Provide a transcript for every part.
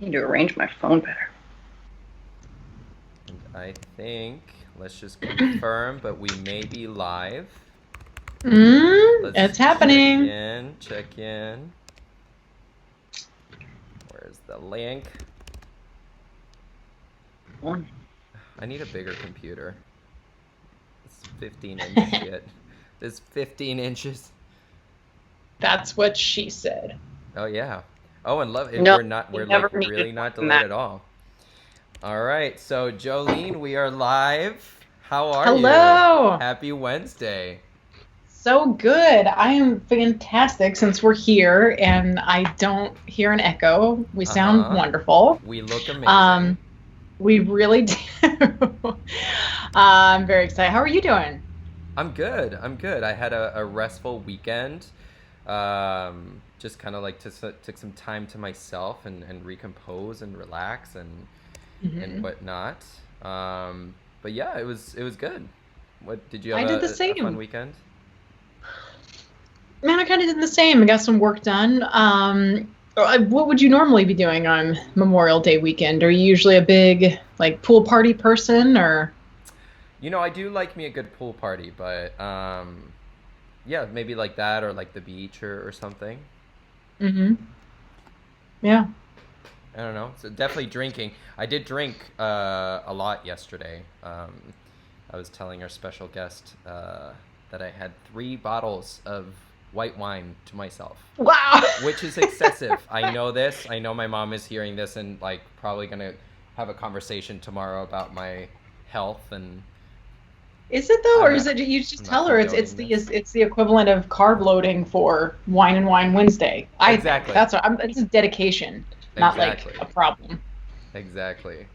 need to arrange my phone better. And I think, let's just confirm, but we may be live. Let's It's check happening. in, check in. Where's the link? One. I need a bigger computer. This 15-inch shit. This 15 inches. That's what she said. Oh yeah. Oh, and love it. No, We're you like never needed really more not than delayed that. at all. All right. So Jolene, we are live. How are you? Hello. Happy Wednesday. So good. I am fantastic since we're here and I don't hear an echo. We sound Uh-huh. wonderful. We look amazing. Um, we really do. I'm very excited. How are you doing? I'm good. I'm good. I had a restful weekend. Just kind of like took some time to myself and recompose and relax and Hmm. whatnot. But yeah, it was good. What did you have I did the a fun same. weekend? Man, I kind of did the same. I got some work done. What would you normally be doing on Memorial Day weekend? Are you usually a big like pool party person or? I do like me a good pool party, but yeah, maybe like that or like the beach or something. Hmm. Yeah. I don't know. So definitely drinking. I did drink a lot yesterday. I was telling our special guest that I had 3 bottles of white wine to myself, Wow. which is excessive. I know this. I know my mom is hearing this and like probably gonna have a conversation tomorrow about my health, and Is it though, I'm or is not. it you I'm just not tell her condoning this. it's the equivalent of carb loading for Wine and Wine Wednesday? I think Exactly. that's what I'm. It's a dedication, not like Exactly. a problem. Exactly.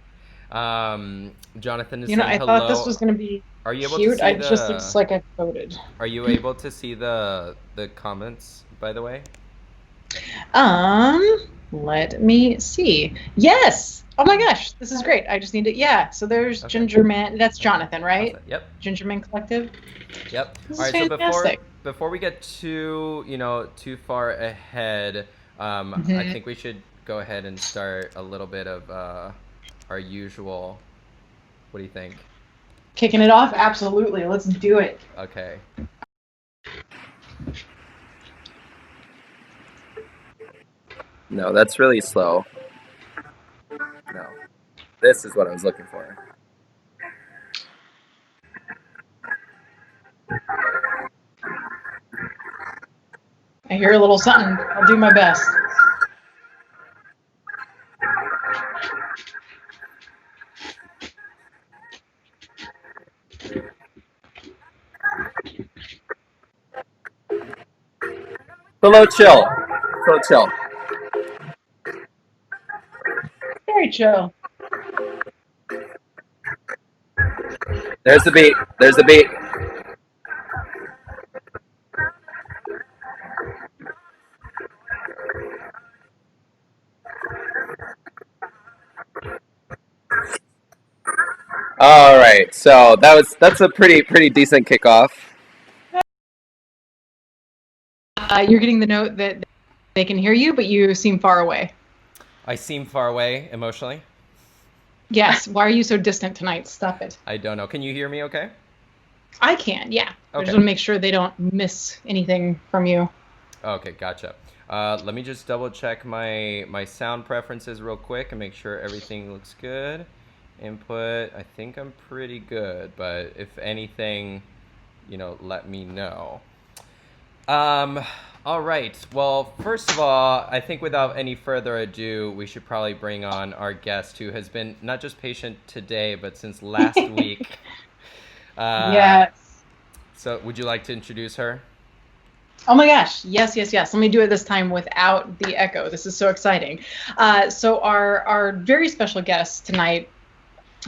Jonathan is You know, saying I thought this hello. was gonna be Are you able to cute. see It just looks the like I voted. Are you able to see the comments, by the way? Let me see. Yes. Oh my gosh, this is great. I just need to. Yeah. So there's Okay. Ginger Man. That's Okay. Jonathan, right? Awesome. Yep. Ginger Man Collective. Yep. This All is right. So before fantastic. before we get too far ahead, I Hmm. think we should go ahead and start a little bit of our usual. What do you think? Kicking it off. Absolutely. Let's do it. Okay. No, that's really slow. No. This is what I was looking for. I hear a little something. I'll do my best. Hello, chill. So chill. Very chill. There's the beat. There's the beat. All right. So that's a pretty decent kickoff. You're getting the note that they can hear you, but you seem far away. I seem far away emotionally. Yes. Why are you so distant tonight? Stop it. I don't know. Can you hear me okay? I can. Yeah. I just Okay. want to make sure they don't miss anything from you. Okay, gotcha. Let me just double check my sound preferences real quick and make sure everything looks good. Input, I think I'm pretty good, but if anything, let me know. Um, all right. Well, first of all, I think without any further ado, we should probably bring on our guest who has been not just patient today, but since last week. Uh, Yes. so would you like to introduce her? Oh my gosh. Yes, yes, yes. Let me do it this time without the echo. This is so exciting. So our very special guest tonight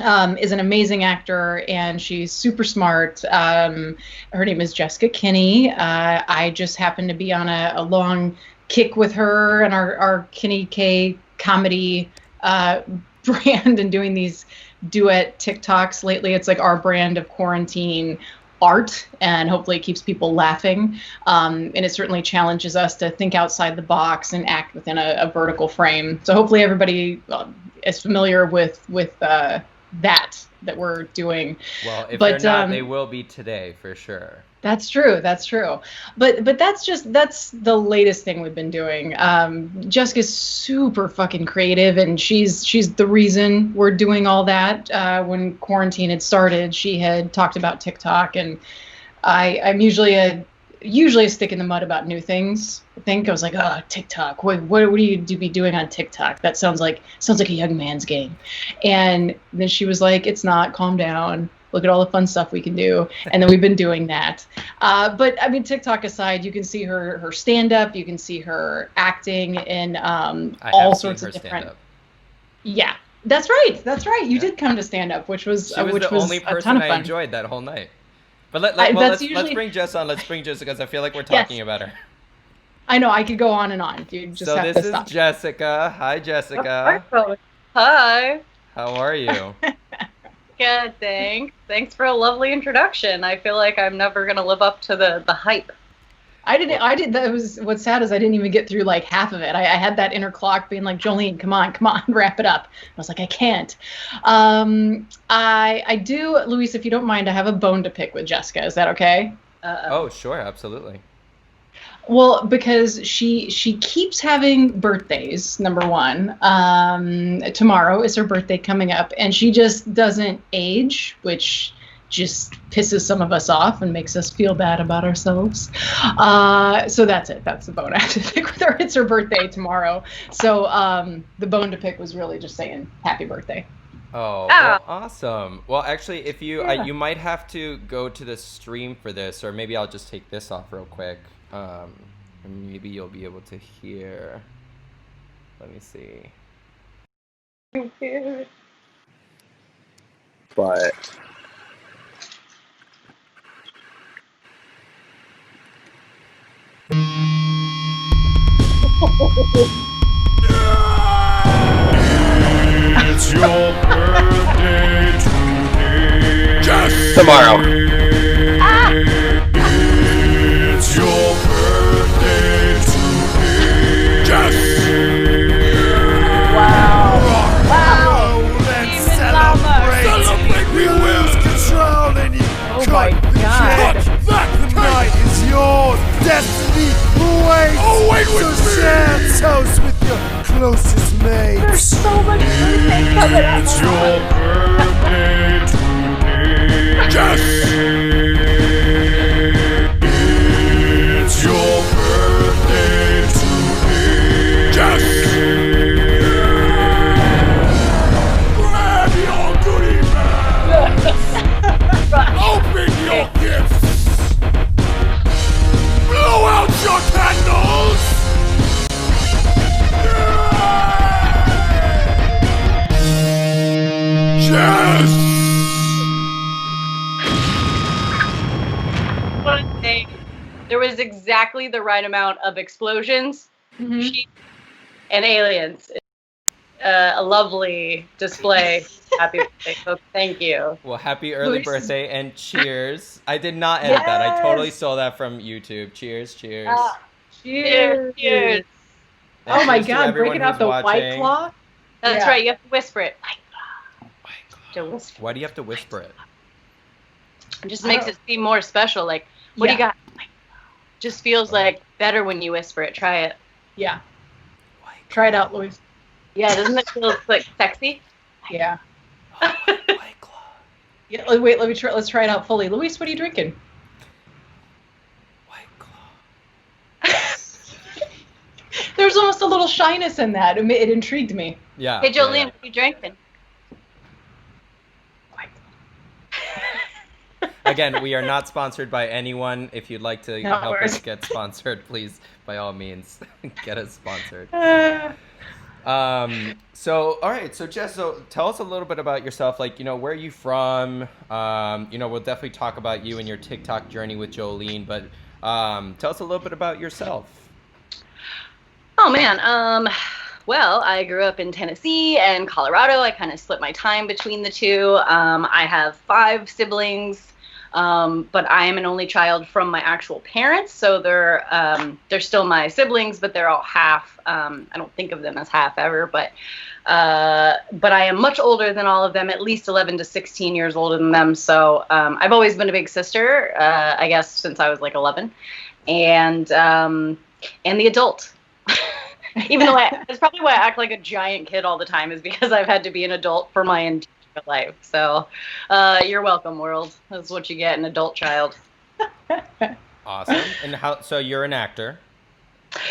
is an amazing actor and she's super smart. Her name is Jessica Kinney. I just happened to be on a long kick with her and our Kinney Kay comedy uh, brand and doing these duet TikToks lately. It's like our brand of quarantine art, and hopefully it keeps people laughing. And it certainly challenges us to think outside the box and act within a vertical frame. So hopefully everybody is familiar with that we're doing. Well, if they're not, they will be today for sure. That's true. But that's the latest thing we've been doing. Jessica's super fucking creative, and she's the reason we're doing all that. When quarantine had started, she had talked about TikTok, and I'm usually a stick in the mud about new things. I was like, oh, TikTok. What do you be doing on TikTok? That sounds like a young man's game. And then she was like, it's not. Calm down. Look at all the fun stuff we can do. And then we've been doing that. But I mean, TikTok aside, you can see her stand-up. You can see her acting in all sorts of different. Stand-up. Yeah, that's right. You did come to stand-up, which was the only person I enjoyed that whole night. But let's bring Jess on. Let's bring Jessica, because I feel like we're talking about her. I know, I could go on and on. You just have to stop. This is Jessica. Hi, Jessica. Hi. How are you? Good, thanks. Thanks for a lovely introduction. I feel like I'm never gonna live up to the hype. I did. That was what's sad is I didn't even get through like half of it. I had that inner clock being like, Jolene, come on, wrap it up. I was like, I can't. I do, Luis, if you don't mind, I have a bone to pick with Jessica. Is that okay? Oh, sure, absolutely. Well, because she keeps having birthdays, number one. Tomorrow is her birthday coming up, and she just doesn't age, which just pisses some of us off and makes us feel bad about ourselves. So that's it. That's the bone I have to pick with her. It's her birthday tomorrow. So the bone to pick was really just saying happy birthday. Oh, well, awesome. Well, actually, if you you might have to go to the stream for this, or maybe I'll just take this off real quick. And maybe you'll be able to hear. Let me see. But it's your birthday today. Just tomorrow. It's your birthday today. Just. Wow. Let's celebrate. Celebrate. We lose control and you my God. The night is yours. Destiny awaits. Oh, wait with me. Share toast with your closest mates. There's so much birthday coming up. It's your birthday today. Just. It's your birthday today. Just. Grab your goodie bag. Open your gifts. Blow out your candles. Yes! One thing, there was exactly the right amount of explosions, sheep, and aliens. A lovely display. Happy birthday, folks. Thank you. Well, happy early birthday and cheers. I did not edit that. I totally stole that from YouTube. Cheers. Cheers. Cheers. Oh my God, breaking out the White Claw? That's right, you have to whisper it. Why do you have to whisper it? It just makes it seem more special. Like, what do you got? Just feels like better when you whisper it. Try it. Yeah. Try it out, Luis. Yeah, doesn't it feel like sexy? Yeah. White Claw. Yeah. Wait, let's try it out fully. Luis, what are you drinking? White Claw. There's almost a little shyness in that. It intrigued me. Yeah. Hey, Jolene, what are you drinking? Again, we are not sponsored by anyone. If you'd like to help us get sponsored, please, by all means, get us sponsored. So, all right. So, Jess, tell us a little bit about yourself. Like, where are you from? We'll definitely talk about you and your TikTok journey with Jolene, but tell us a little bit about yourself. Oh, man. Well, I grew up in Tennessee and Colorado. I kind of split my time between the two. I have 5 siblings. But I am an only child from my actual parents, so they're still my siblings, but they're all half. I don't think of them as half ever, but I am much older than all of them, at least 11 to 16 years older than them. So I've always been a big sister, I guess, since I was like 11, and the adult. Even though that's probably why I act like a giant kid all the time, is because I've had to be an adult for my entire life. So you're welcome, world. That's what you get, an adult child. Awesome. And so you're an actor?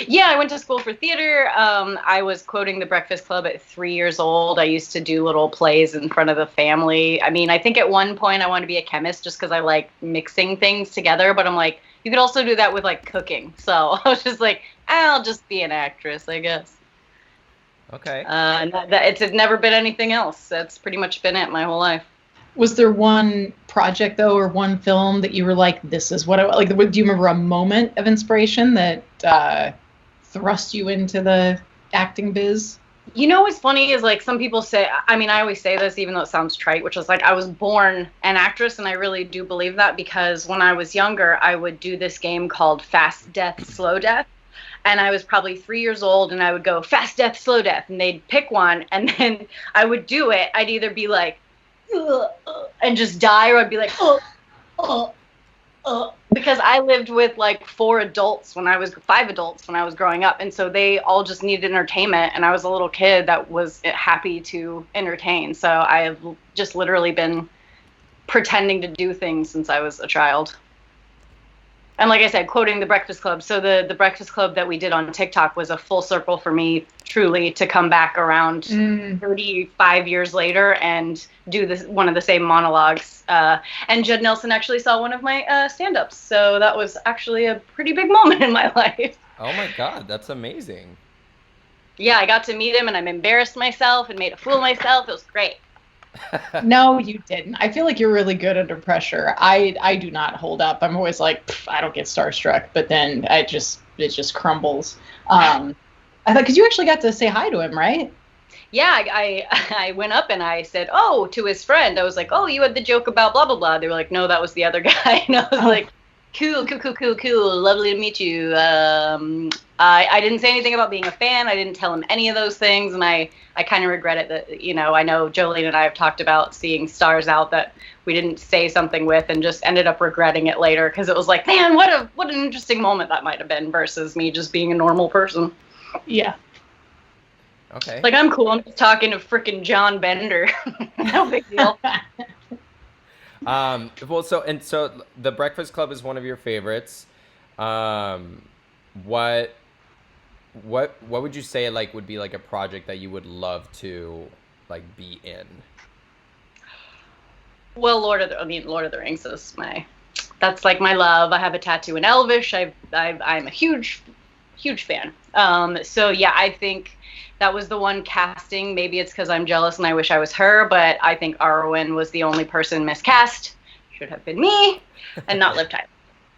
Yeah, I went to school for theater. I was quoting The Breakfast Club at 3 years old. I used to do little plays in front of the family. I mean, I think at one point I wanted to be a chemist just because I like mixing things together. But I'm like, you could also do that with like cooking. So I was just like, I'll just be an actress, I guess. Okay. And it's never been anything else. That's pretty much been it my whole life. Was there one project, though, or one film that you were like, this is what I like? Do you remember a moment of inspiration that thrust you into the acting biz? You know what's funny is, like, some people say, I mean, I always say this even though it sounds trite, which is like, I was born an actress, and I really do believe that, because when I was younger, I would do this game called Fast Death, Slow Death. And I was probably 3 years old, and I would go, fast death, slow death. And they'd pick one, and then I would do it. I'd either be like, and just die, or I'd be like, because I lived with like 5 adults when I was growing up. And so they all just needed entertainment. And I was a little kid that was happy to entertain. So I have just literally been pretending to do things since I was a child. And like I said, quoting The Breakfast Club. So the Breakfast Club that we did on TikTok was a full circle for me, truly, to come back around 35 years later and do one of the same monologues. And Judd Nelson actually saw one of my stand-ups. So that was actually a pretty big moment in my life. Oh my God, that's amazing. Yeah, I got to meet him, and I embarrassed myself and made a fool of myself. It was great. No, you didn't. I feel like you're really good under pressure. I do not hold up. I'm always like, I don't get starstruck, but then it just crumbles. I thought, because you actually got to say hi to him, right? Yeah, I went up and I said, to his friend. I was like, you had the joke about blah, blah, blah. They were like, no, that was the other guy. And I was like, cool. Lovely to meet you. I didn't say anything about being a fan. I didn't tell him any of those things. And I kind of regret it that, I know Jolene and I have talked about seeing stars out that we didn't say something with, and just ended up regretting it later, because it was like, man, what an interesting moment that might have been, versus me just being a normal person. Yeah. Okay. Like, I'm cool. I'm just talking to frickin' John Bender. No big deal. Well, so The Breakfast Club is one of your favorites. What would you say like would be like a project that you would love to like be in? Well, Lord of the Rings is that's like my love. I have a tattoo in Elvish. I'm a huge fan. So yeah, I think that was the one casting. Maybe it's because I'm jealous and I wish I was her, but I think Arwen was the only person miscast. Should have been me, and not Liv Tyler.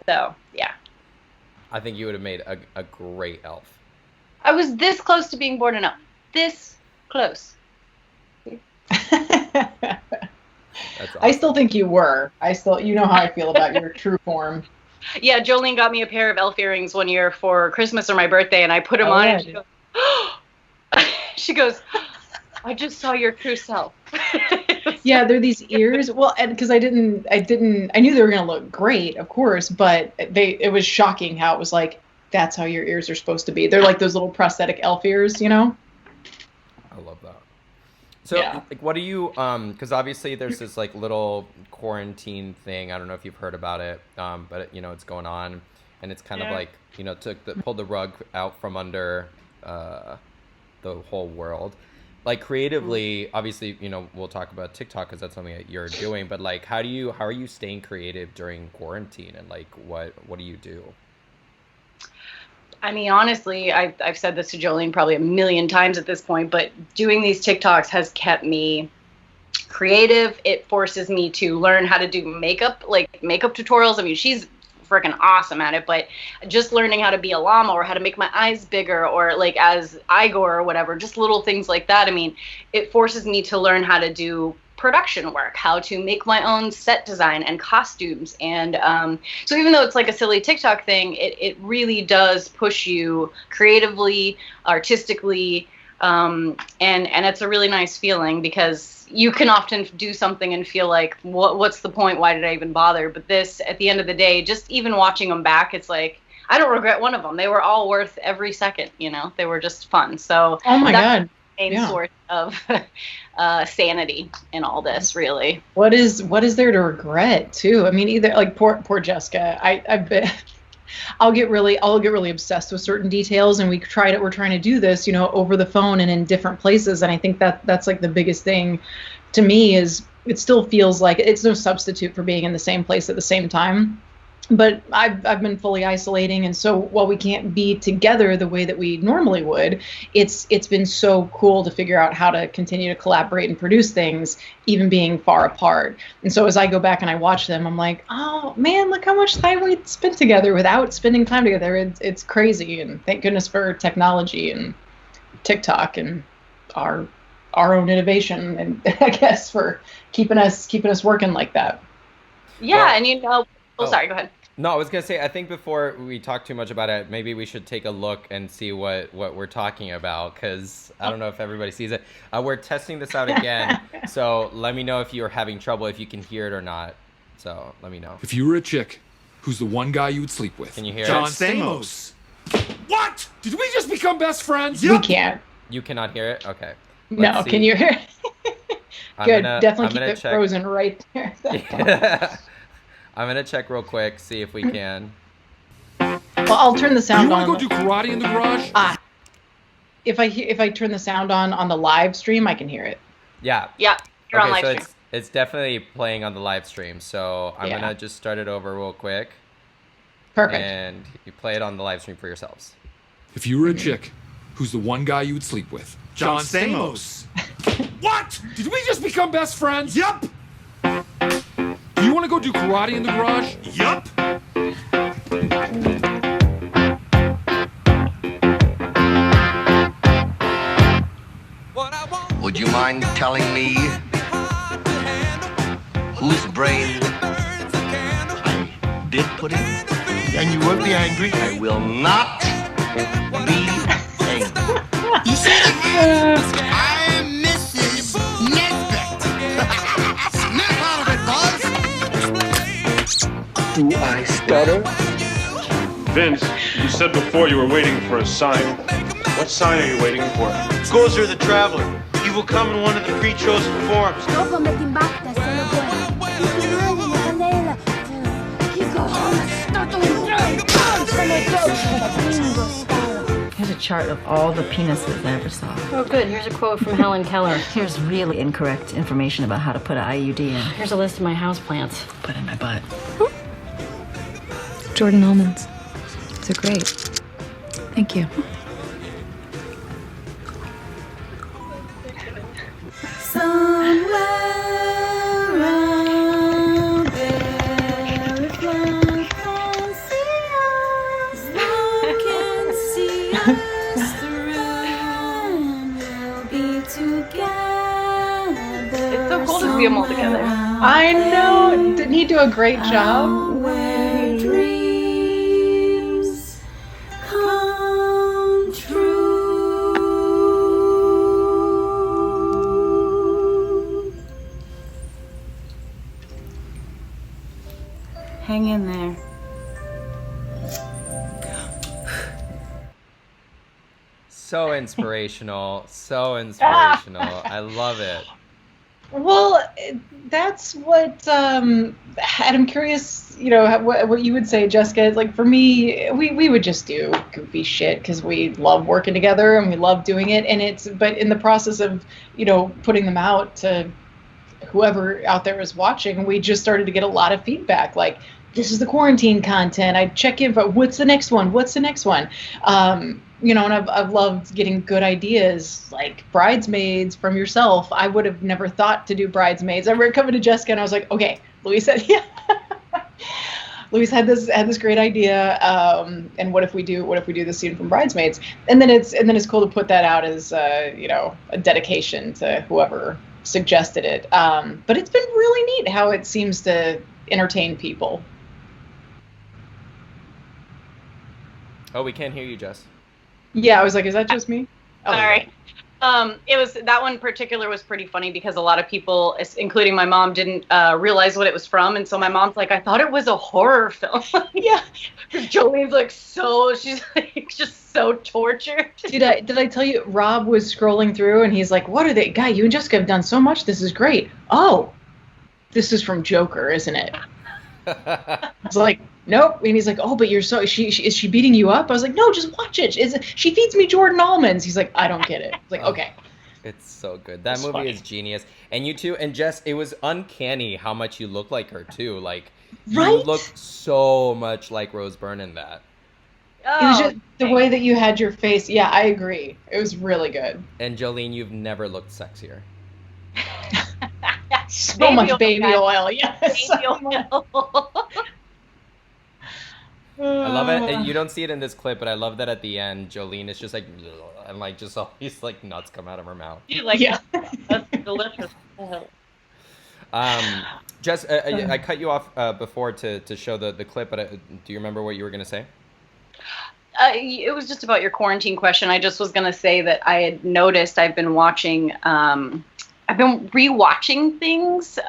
So yeah. I think you would have made a great elf. I was this close to being born an elf. This close. That's awesome. I still think you were. You know how I feel about your true form. Yeah, Jolene got me a pair of elf earrings one year for Christmas or my birthday, and I put them on, and she goes, she goes, I just saw your true self. Yeah, they're these ears. Well, and because I knew they were going to look great, of course, but it was shocking how it was like, that's how your ears are supposed to be. They're like those little prosthetic elf ears, I love that. So, yeah. like, what do you, because obviously there's this like little quarantine thing. I don't know if you've heard about it, but it's going on, and it's kind of like, pulled the rug out from under the whole world. Like, creatively, obviously, we'll talk about TikTok because that's something that you're doing, but like, how are you staying creative during quarantine, and like, what do you do? I mean, honestly, I've said this to Jolene probably a million times at this point, but doing these TikToks has kept me creative. It forces me to learn how to do makeup tutorials. I mean, she's freaking awesome at it, but just learning how to be a llama or how to make my eyes bigger or like as Igor or whatever, just little things like that. I mean, it forces me to learn how to do production work, how to make my own set design and costumes. And so even though it's like a silly TikTok thing, it really does push you creatively, artistically, and it's a really nice feeling because you can often do something and feel like, what's the point? Why did I even bother? But this, at the end of the day, just even watching them back, it's like, I don't regret one of them. They were all worth every second, you know? They were just fun. So oh my God. Main source of sanity in all this, really. What is there to regret too? I mean, either like poor Jessica. I bet I'll get really obsessed with certain details, and we're trying to do this, you know, over the phone and in different places. And I think that's like the biggest thing to me is it still feels like it's no substitute for being in the same place at the same time. But I've been fully isolating, and so while we can't be together the way that we normally would, it's been so cool to figure out how to continue to collaborate and produce things, even being far apart. And so as I go back and I watch them, I'm like, oh man, look how much time we spent together without spending time together. It's crazy, and thank goodness for technology and TikTok and our own innovation, and I guess for keeping us working like that. Yeah, well, and you know. Oh, sorry, go ahead. No, I was going to say, I think before we talk too much about it, maybe we should take a look and see what we're talking about, because I don't know if everybody sees it. We're testing this out again, so let me know if you're having trouble, if you can hear it or not. So let me know. If you were a chick, who's the one guy you would sleep with? Can you hear John it? Stamos. What? Did we just become best friends? We can't. You cannot hear it? Okay. No, can you hear it? Good, definitely keep it check. frozen right there. Yeah. I'm going to check real quick, see if we can. Well, I'll turn the sound on. You want to go do karate in the garage? If I turn the sound on the live stream, I can hear it. Yeah. Yeah, you're on live so stream. It's definitely playing on the live stream, so I'm going to just start it over real quick. Perfect. And you play it on the live stream for yourselves. If you were a chick, who's the one guy you would sleep with? John Stamos. What? Did we just become best friends? Yup. Do you want to go do karate in the garage? Yup. Would you mind telling me whose brain I did put in? And you won't be angry? I will not be angry. You see the hands? I'm Mrs. Nesbit. Snap out of it, Buzz. Do I stutter? Vince, you said before you were waiting for a sign. What sign are you waiting for? Gozer the Traveler. He will come in one of the pre-chosen forms. Dopo me ti imbatta, se lo vuoi. Ti rimani la candela. Dico, è stato un dramma. Here's a chart of all the penises I ever saw. Oh, good. Here's a quote from Helen Keller. Here's really incorrect information about how to put an IUD in. Here's a list of my houseplants. Put in my butt. Jordan almonds. They're great. Thank you. Somewhere around there, if one can see us, one can see us through, and we'll be together. It's so cool to see them all together. I know. Didn't he do a great job? Where dreams come true. Hang in there. So inspirational. So inspirational. I love it. Well, that's what, and I'm curious, you know, what you would say, Jessica. Like for me, we would just do goofy shit because we love working together and we love doing it. And but in the process of, you know, putting them out to whoever out there is watching, we just started to get a lot of feedback. Like, this is the quarantine content. I check in, but what's the next one? What's the next one? You know, and I've loved getting good ideas like Bridesmaids from yourself. I would have never thought to do Bridesmaids. I remember coming to Jessica and I was like, okay, Louise said, yeah. Luis had this great idea, and what if we do the scene from Bridesmaids, and then it's cool to put that out as a dedication to whoever suggested it. But it's been really neat how it seems to entertain people. Oh, we can't hear you, Jess. Yeah, I was like, is that just me? Oh, Sorry. It was that one in particular was pretty funny because a lot of people, including my mom, didn't realize what it was from, and so my mom's like, I thought it was a horror film. Yeah. Jolene's like she's like just so tortured. Did I tell you? Rob was scrolling through and he's like, "What are they? Guy, you and Jessica have done so much. This is great. Oh, this is from Joker, isn't it?" It's like, nope. And he's like, "Oh, but you're so is she beating you up?" I was like, "No, just watch it. She feeds me Jordan almonds." He's like, "I don't get it." It's like, okay. It's so good. That It's movie funny. is genius. And you too, and Jess, it was uncanny how much you look like her too. Like, you Right? look so much like Rose Byrne in that. It was just the way that you had your face. Yeah, I agree. It was really good. And Jolene, you've never looked sexier. So much baby oil. Yes. Baby oil. I love it. And you don't see it in this clip, but I love that at the end, Jolene is just like, and like just always like nuts come out of her mouth. That's delicious. Jess, I cut you off before to show the clip, but do you remember what you were gonna say? It was just about your quarantine question. I just was going to say that I had noticed I've been watching, I've been rewatching things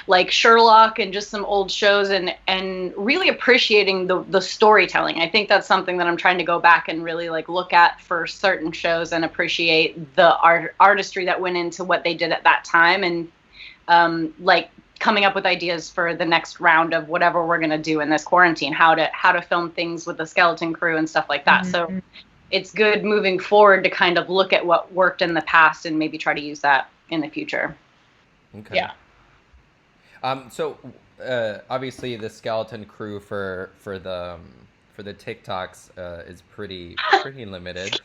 like Sherlock and just some old shows and really appreciating the storytelling. I think that's something that I'm trying to go back and really like look at for certain shows and appreciate the artistry that went into what they did at that time and like coming up with ideas for the next round of whatever we're going to do in this quarantine, how to film things with the skeleton crew and stuff like that. Mm-hmm. So it's good moving forward to kind of look at what worked in the past and maybe try to use that in the future. Okay. Yeah. So obviously the skeleton crew for the TikToks is pretty limited.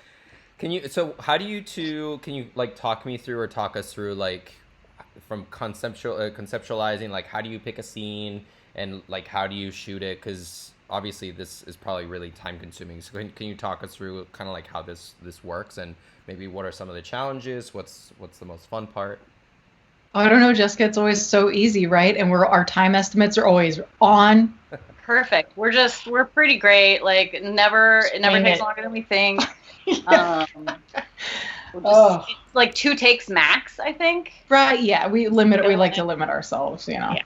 How do you two, can you like talk me through or talk us through like from conceptualizing, like how do you pick a scene and like how do you shoot it? Because obviously this is probably really time consuming. So can you talk us through kind of like how this works and maybe what are some of the challenges? What's the most fun part? I don't know, Jessica. It's always so easy, right? And our time estimates are always on. Perfect. We're pretty great. Like it never takes longer than we think. It's like 2 takes max, I think. Right, yeah. We like to limit ourselves, Yeah,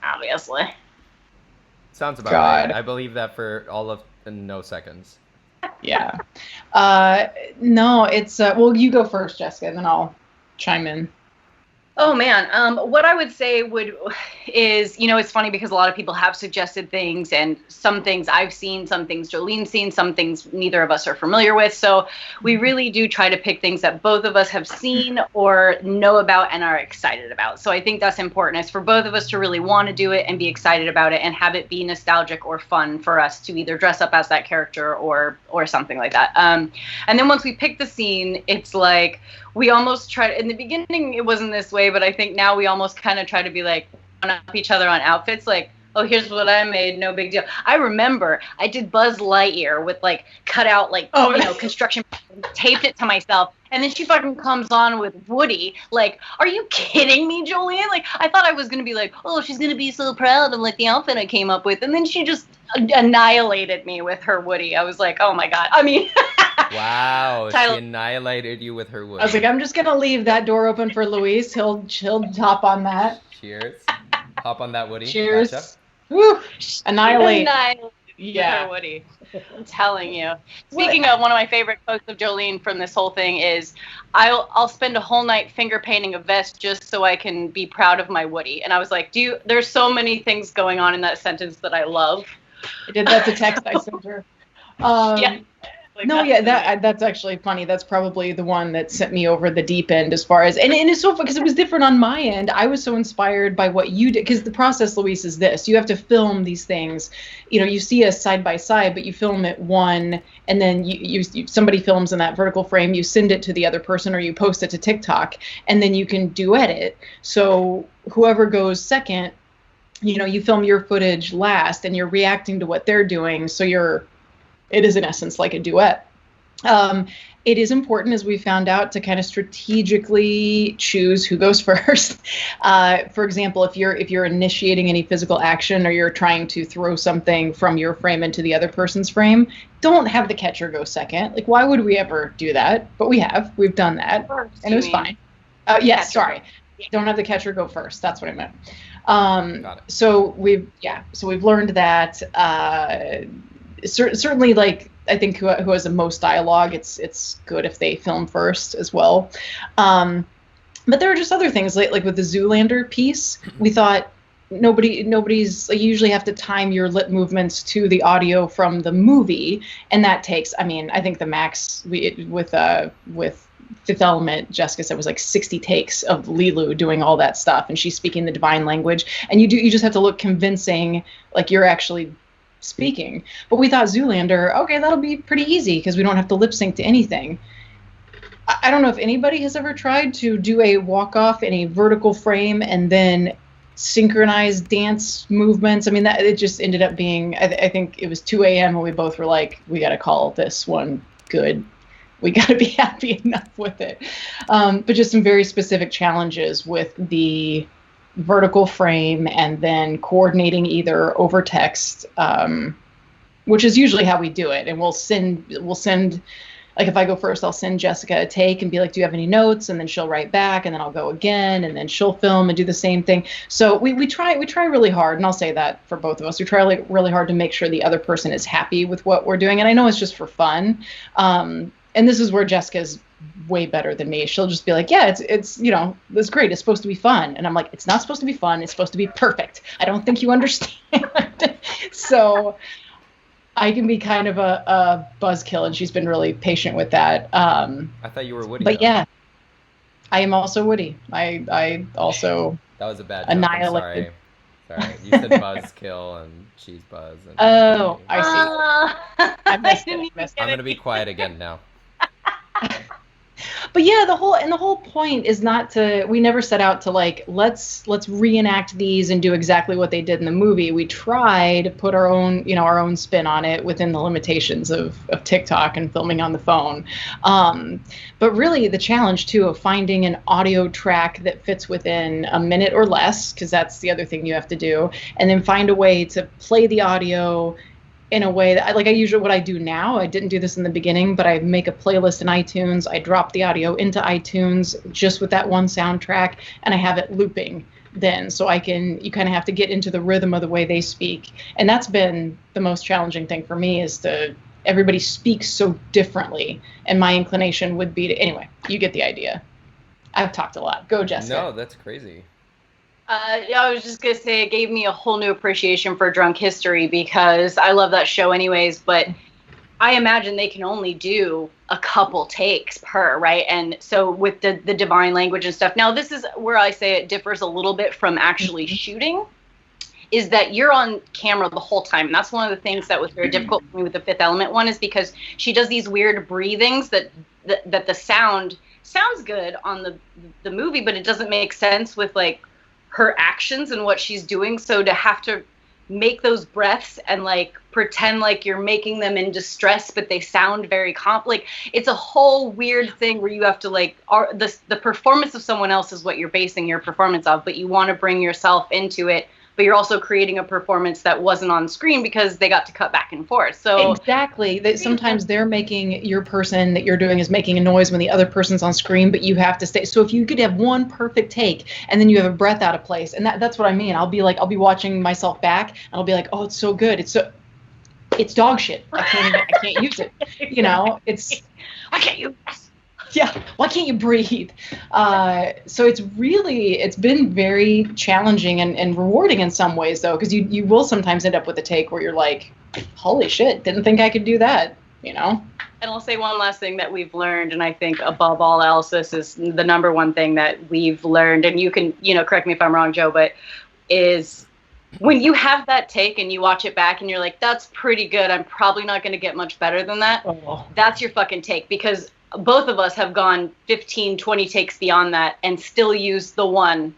obviously. Sounds about right. I believe that for all of no seconds. Yeah. No, it's well, you go first, Jessica, and then I'll chime in. Oh man, what I would say is, it's funny because a lot of people have suggested things, and some things I've seen, some things Jolene's seen, some things neither of us are familiar with. So we really do try to pick things that both of us have seen or know about and are excited about. So I think that's important. It's for both of us to really want to do it and be excited about it and have it be nostalgic or fun for us to either dress up as that character or something like that. And then once we pick the scene, it's like we almost try to, in the beginning it wasn't this way, but I think now we almost kind of try to be like one up each other on outfits, like, oh, here's what I made, no big deal. I remember I did Buzz Lightyear with like cut out like construction, taped it to myself, and then she fucking comes on with Woody. Like, are you kidding me, Jolene? Like, I thought I was gonna be like, oh, she's gonna be so proud of like the outfit I came up with, and then she just annihilated me with her Woody. I was like, oh my god. I mean, wow, she annihilated you with her Woody. I was like, I'm just gonna leave that door open for Luis. He'll hop on that. Cheers. Hop on that Woody. Cheers. Gotcha. Woo! Annihilate. Yeah, Woody. I'm telling you. Speaking of, one of my favorite quotes of Jolene from this whole thing is, I'll spend a whole night finger painting a vest just so I can be proud of my Woody. And I was like, there's so many things going on in that sentence that I love. That's a text I sent her. Yeah. Like, no, yeah, that's actually funny. That's probably the one that sent me over the deep end as far as, and it's so fun because it was different on my end. I was so inspired by what you did, because the process, Luis, is this: you have to film these things. You see us side by side, but you film it one, and then you somebody films in that vertical frame. You send it to the other person, or you post it to TikTok, and then you can duet it. So whoever goes second you film your footage last and you're reacting to what they're doing. So it is in essence like a duet. It is important, as we found out, to kind of strategically choose who goes first. For example, if you're initiating any physical action or you're trying to throw something from your frame into the other person's frame, don't have the catcher go second. Like, why would we ever do that? But we've done that, and it was fine. Yes, sorry. Don't have the catcher go first. That's what I meant. Got it. So we've learned that certainly, like, I think who has the most dialogue, it's good if they film first as well. But there are just other things like with the Zoolander piece. We thought nobody's like, you usually have to time your lip movements to the audio from the movie, and that takes. I mean, I think the max with Fifth Element, Jessica said, was like 60 takes of Lilu doing all that stuff, and she's speaking the divine language, and you just have to look convincing, like you're actually speaking. But we thought Zoolander, okay, that'll be pretty easy because we don't have to lip sync to anything. I don't know if anybody has ever tried to do a walk off in a vertical frame and then synchronize dance movements. I mean, that it just ended up being, I think it was 2 a.m. and we both were like, we got to call this one good. We got to be happy enough with it. But just some very specific challenges with the vertical frame and then coordinating either over text, which is usually how we do it. And we'll send, like if I go first, I'll send Jessica a take and be like, do you have any notes? And then she'll write back, and then I'll go again, and then she'll film and do the same thing. So we try really hard, and I'll say that for both of us. We try really hard to make sure the other person is happy with what we're doing. And I know it's just for fun. And this is where Jessica's way better than me. She'll just be like, yeah, it's it's great. It's supposed to be fun. And I'm like, it's not supposed to be fun. It's supposed to be perfect. I don't think you understand. So I can be kind of a buzzkill, and she's been really patient with that. I thought you were Woody. But yeah, I am also Woody. I also that was a bad joke. Annihilated. Sorry. You said buzzkill and she's buzz. And oh, I see. I missed it. I'm gonna be quiet again now. But yeah, the whole point is not to, we never set out to like, let's reenact these and do exactly what they did in the movie. We try to put our own spin on it within the limitations of TikTok and filming on the phone. But really the challenge too of finding an audio track that fits within a minute or less, because that's the other thing you have to do, and then find a way to play the audio in a way that what I do now, I didn't do this in the beginning, but I make a playlist in iTunes. I drop the audio into iTunes just with that one soundtrack, and I have it looping then. So you kind of have to get into the rhythm of the way they speak. And that's been the most challenging thing for me, is everybody speaks so differently. And my inclination would be anyway, you get the idea. I've talked a lot. Go, Jessica. No, that's crazy. I was just going to say it gave me a whole new appreciation for Drunk History, because I love that show anyways, but I imagine they can only do a couple takes per, right? And so with the divine language and stuff. Now, this is where I say it differs a little bit from actually shooting, is that you're on camera the whole time. And that's one of the things that was very difficult for me with the Fifth Element one, is because she does these weird breathings that the sound sounds good on the movie, but it doesn't make sense with like her actions and what she's doing. So to have to make those breaths and like pretend like you're making them in distress, but they sound very like it's a whole weird thing where you have to like, the performance of someone else is what you're basing your performance of, but you want to bring yourself into it, but you're also creating a performance that wasn't on screen because they got to cut back and forth. So exactly, that sometimes they're making, your person that you're doing is making a noise when the other person's on screen, but you have to stay. So if you could have one perfect take and then you have a breath out of place, and that's what I mean. I'll be watching myself back and I'll be like, oh, it's so good. It's dog shit. I can't use it. I can't use it. Yeah, why can't you breathe? So it's been very challenging and rewarding in some ways, though, because you will sometimes end up with a take where you're like, holy shit, didn't think I could do that, And I'll say one last thing that we've learned, and I think above all else, this is the number one thing that we've learned, and you can, correct me if I'm wrong, Joe, but is when you have that take and you watch it back and you're like, that's pretty good, I'm probably not going to get much better than that. Oh. That's your fucking take, because both of us have gone 15, 20 takes beyond that and still use the one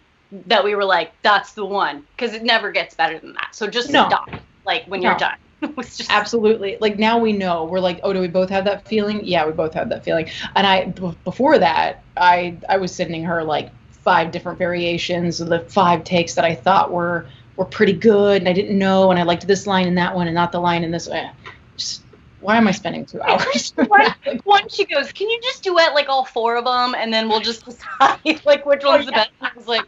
that we were like, that's the one, because it never gets better than that. So just stop, like when you're done. It was just absolutely, like now we know. We're like, oh, do we both have that feeling? Yeah, we both had that feeling. And before that, I was sending her like 5 different variations of the 5 takes that I thought were pretty good, and I didn't know, and I liked this line and that one, and not the line in this one. Just, why am I spending 2 hours? One, she goes, can you just duet like all 4 of them, and then we'll just decide like which one's the best? I was like,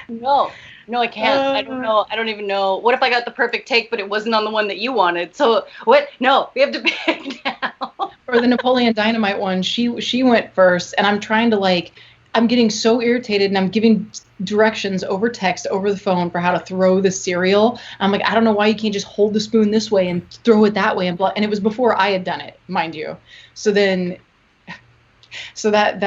no, I can't. I don't know. I don't even know. What if I got the perfect take, but it wasn't on the one that you wanted? So what? No, we have to pick now. Or the Napoleon Dynamite one, she went first, and I'm trying to like, I'm getting so irritated, and I'm giving directions over text, over the phone, for how to throw the cereal. I'm like, I don't know why you can't just hold the spoon this way and throw it that way, and it was before I had done it, mind you. So that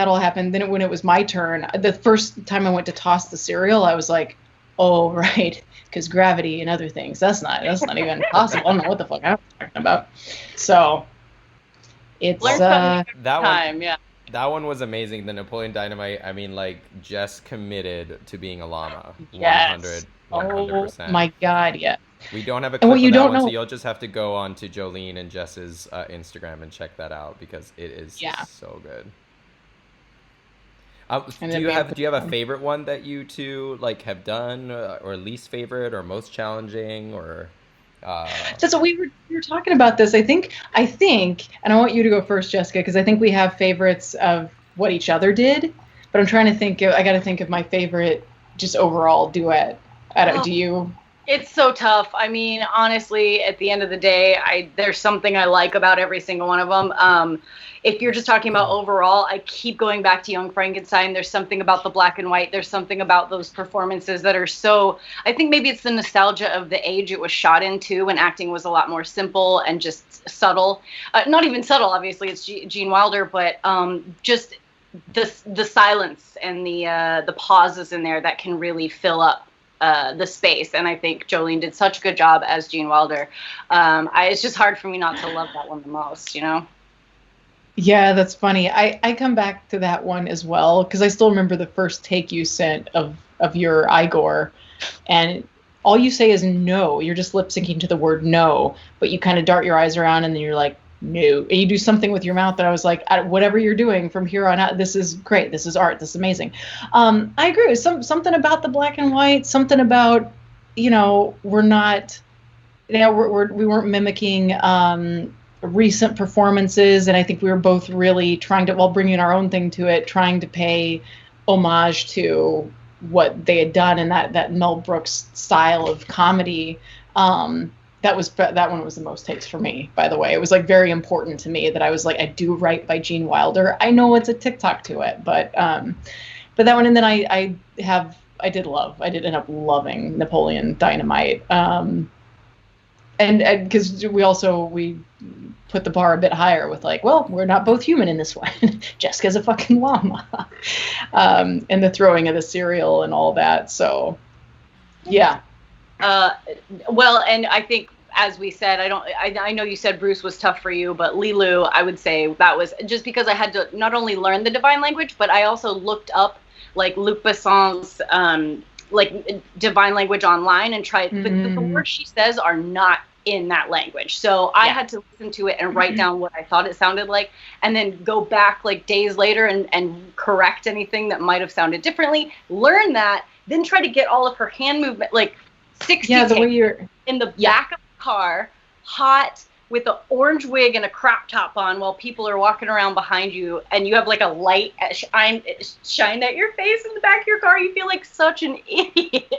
all happened. Then when it was my turn, the first time I went to toss the cereal, I was like, oh right, because gravity and other things. That's not even possible. I don't know what the fuck I'm talking about. So it's that time, one, yeah. That one was amazing. The Napoleon Dynamite. I mean, like, Jess committed to being a llama. Yes. 100%. Oh my God, yeah. We don't have a And clip what you of that don't one, know- so you'll just have to go on to Jolene and Jess's Instagram and check that out, because it is so good. Do you have a favorite one that you two like have done, or least favorite, or most challenging, or? So we were talking about this. I think, and I want you to go first, Jessica, because I think we have favorites of what each other did. But I'm trying to think. I got to think of my favorite, just overall duet. Do you? It's so tough. I mean, honestly, at the end of the day, there's something I like about every single one of them. If you're just talking about overall, I keep going back to Young Frankenstein. There's something about the black and white. There's something about those performances that are so, I think maybe it's the nostalgia of the age it was shot in too, when acting was a lot more simple and just subtle. Not even subtle, obviously, it's Gene Wilder, but just the silence and the pauses in there that can really fill up the space. And I think Jolene did such a good job as Gene Wilder. It's just hard for me not to love that one the most, you know? Yeah, that's funny. I come back to that one as well, because I still remember the first take you sent of your Igor, and all you say is no. You're just lip syncing to the word no, but you kind of dart your eyes around, and then you're like, no. And you do something with your mouth that I was like, whatever you're doing from here on out, this is great. This is art. This is amazing. I agree with something about the black and white, something about, we weren't mimicking recent performances, and I think we were both really trying to, while bringing our own thing to it, trying to pay homage to what they had done in that Mel Brooks style of comedy. That one was the most takes for me, by the way. It was like very important to me that I was like, I do right by Gene Wilder. I know it's a TikTok to it, but that one. And then I did end up loving Napoleon Dynamite. And because we put the bar a bit higher with like, well, we're not both human in this one. Jessica's a fucking llama. And the throwing of the cereal and all that. So, yeah. Well, and I think, as we said, I know you said Bruce was tough for you, but Lilu, I would say that was just because I had to not only learn the divine language, but I also looked up like Luc Besson's like divine language online and tried, but the words she says are not in that language. So I had to listen to it and write down what I thought it sounded like, and then go back like days later and correct anything that might have sounded differently, learn that, then try to get all of her hand movement, like 60 the way you're in the back of the car, hot, with an orange wig and a crop top on while people are walking around behind you, and you have like a light shine at your face in the back of your car. You feel like such an idiot.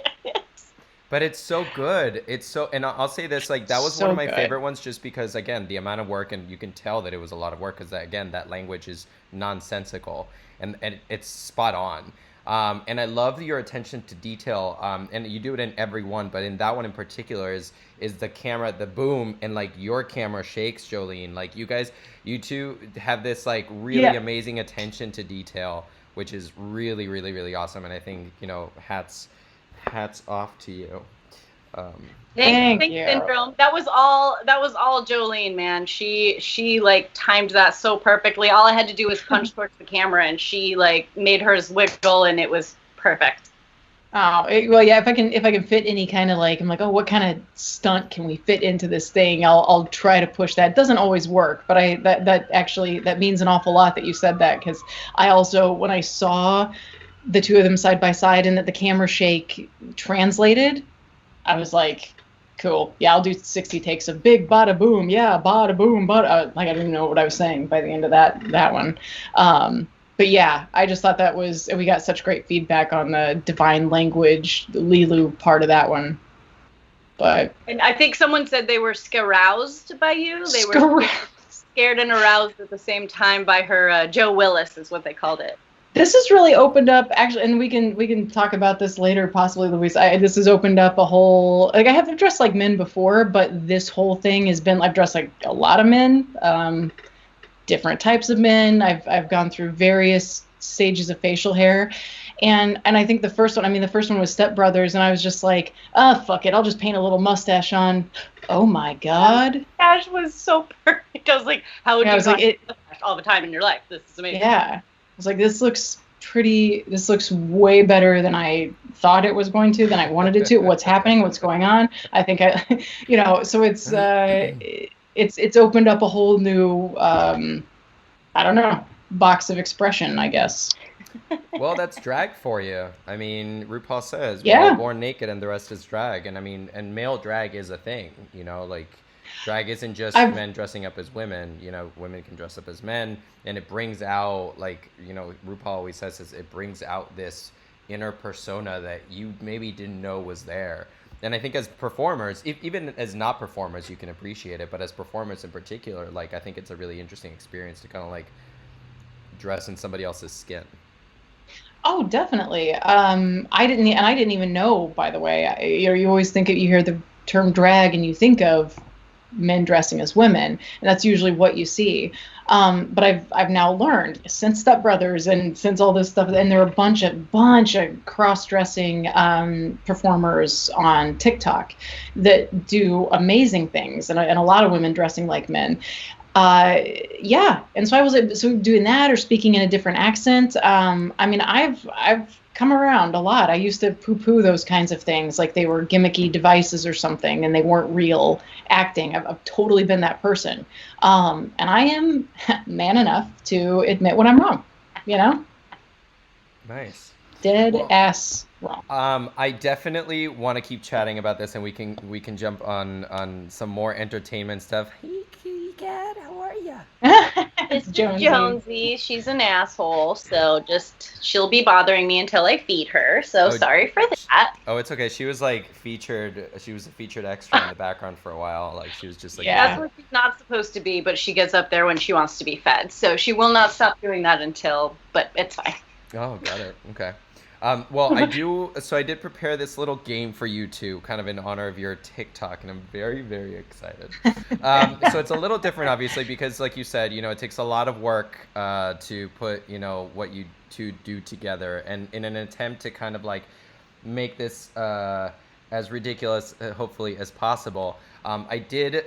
But it's so good. And I'll say this, like, that was So one of my good. favorite ones, just because, again, the amount of work, and you can tell that it was a lot of work, because, again, that language is nonsensical, and it's spot on. And I love your attention to detail, and you do it in every one, but in that one in particular is the camera, the boom, and like your camera shakes, Jolene. Like you two have this like really amazing attention to detail, which is really, really, really awesome. And I think, hats off to you. Thanks, Syndrome. That was all Jolene, man. She like timed that so perfectly. All I had to do was punch towards the camera, and she like made hers wiggle, and it was perfect. Oh, well, yeah. If I can fit any kind of like, I'm like, oh, what kind of stunt can we fit into this thing? I'll try to push that. It doesn't always work, but that means an awful lot that you said that, because I also, when I saw the two of them side by side and that the camera shake translated, I was like, cool. Yeah, I'll do 60 takes of big bada boom. Yeah, bada boom, bada. Like, I didn't even know what I was saying by the end of that one. But yeah, I just thought we got such great feedback on the divine language, the Lilu part of that one. But and I think someone said they were scaroused by you. They were scared and aroused at the same time by her. Joe Willis is what they called it. This has really opened up, actually, and we can talk about this later, possibly, Louise. This has opened up a whole, like, I have dressed like men before, but this whole thing has been, I've dressed like a lot of men. Different types of men. I've gone through various stages of facial hair, and I think the first one was Step Brothers, and I was just like, oh, fuck it, I'll just paint a little mustache on. Oh my god, mustache was so perfect. I was like, how would you mustache all the time in your life? This is amazing. Yeah, I was like, this looks way better than I thought it was going to, than I wanted it to. What's happening? What's going on? I think so it's opened up a whole new, I don't know, box of expression, I guess. Well, that's drag for you. I mean, RuPaul says, yeah, we're all born naked and the rest is drag. And I mean, and male drag is a thing, like drag isn't just men dressing up as women, women can dress up as men, and it brings out, like, RuPaul always says this, it brings out this inner persona that you maybe didn't know was there. And I think as performers, even as not performers, you can appreciate it. But as performers in particular, like, I think it's a really interesting experience to kind of like dress in somebody else's skin. Oh, definitely. I didn't even know, by the way. You always think you hear the term drag and you think of men dressing as women, and that's usually what you see. But I've now learned, since Step Brothers and since all this stuff, and there are a bunch of cross-dressing performers on TikTok that do amazing things, and a lot of women dressing like men. Yeah, and so I was doing that or speaking in a different accent. I mean, I've come around a lot. I used to poo-poo those kinds of things, like they were gimmicky devices or something, and they weren't real acting. I've totally been that person, and I am man enough to admit when I'm wrong. Nice. Ass wrong. I definitely want to keep chatting about this, and we can jump on some more entertainment stuff. Hey, kitty cat, how are ya? It's Jonesy. She's an asshole, so she'll be bothering me until I feed her. So sorry for that. Oh, it's okay. She was like featured. She was a featured extra in the background for a while. Like, she was just like, yeah. That's what she's not supposed to be, but she gets up there when she wants to be fed. So she will not stop doing that but it's fine. Oh, got it. Okay. Well, I did prepare this little game for you two, kind of in honor of your TikTok, and I'm very, very excited. So it's a little different, obviously, because like you said, it takes a lot of work to put, what you two do together, and in an attempt to kind of like make this as ridiculous, hopefully, as possible. I did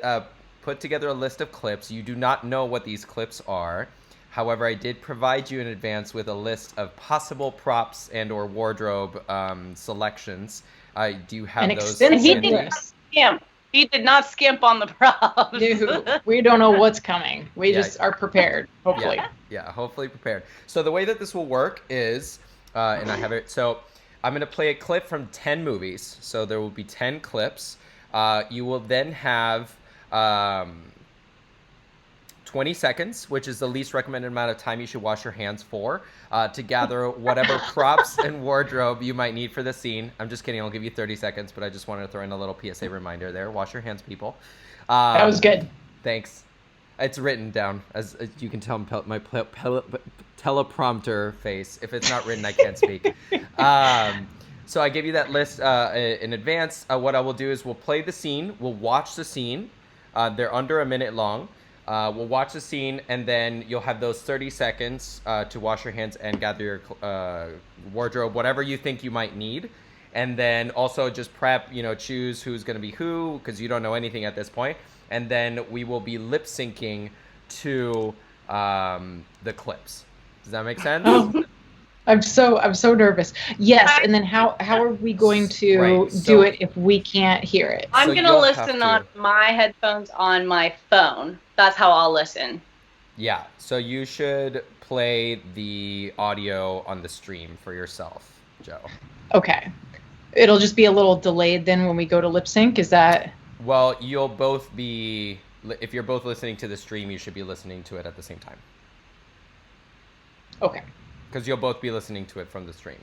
put together a list of clips. You do not know what these clips are. However, I did provide you in advance with a list of possible props and or wardrobe selections. Do you have those? And he did not skimp on the props. No, we don't know what's coming. We just are prepared, hopefully. Yeah, hopefully prepared. So the way that this will work is, and I have it, so I'm going to play a clip from 10 movies. So there will be 10 clips. You will then have 20 seconds, which is the least recommended amount of time you should wash your hands for, to gather whatever props and wardrobe you might need for the scene. I'm just kidding. I'll give you 30 seconds, but I just wanted to throw in a little PSA reminder there. Wash your hands, people. That was good. Thanks. It's written down, as you can tell, my teleprompter face. If it's not written, I can't speak. So I gave you that list in advance. What I will do is we'll play the scene. We'll watch the scene. They're under a minute long. We'll watch the scene, and then you'll have those 30 seconds to wash your hands and gather your wardrobe, whatever you think you might need. And then also just prep, choose who's going to be who, because you don't know anything at this point. And then we will be lip syncing to the clips. Does that make sense? I'm so nervous. Yes, and then how are we going to Right, so- do it if we can't hear it? I'm So gonna you'll have listen to- on my headphones on my phone. That's how I'll listen. Yeah, so you should play the audio on the stream for yourself, Joe. Okay. It'll just be a little delayed then when we go to lip sync. Is that? Well, you'll both be, if you're both listening to the stream, you should be listening to it at the same time. Okay. Because you'll both be listening to it from the stream.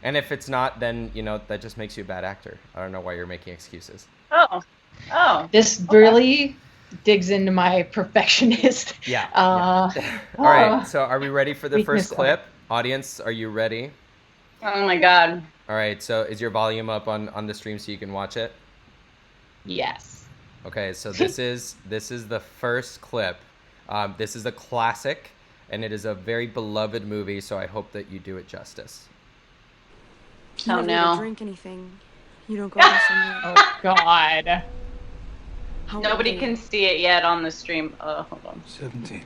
And if it's not, then, that just makes you a bad actor. I don't know why you're making excuses. Oh. This really digs into my perfectionist. Yeah. All All right, so are we ready for the weakness. first clip? Audience, are you ready? Oh my god. All right, so is your volume up on the stream so you can watch it? Yes. Okay, so this is the first clip. This is a classic, and it is a very beloved movie, so I hope that you do it justice. Oh no. Drink anything. You don't go to somewhere. Oh God. Nobody can see it yet on the stream. Oh, hold on. 17.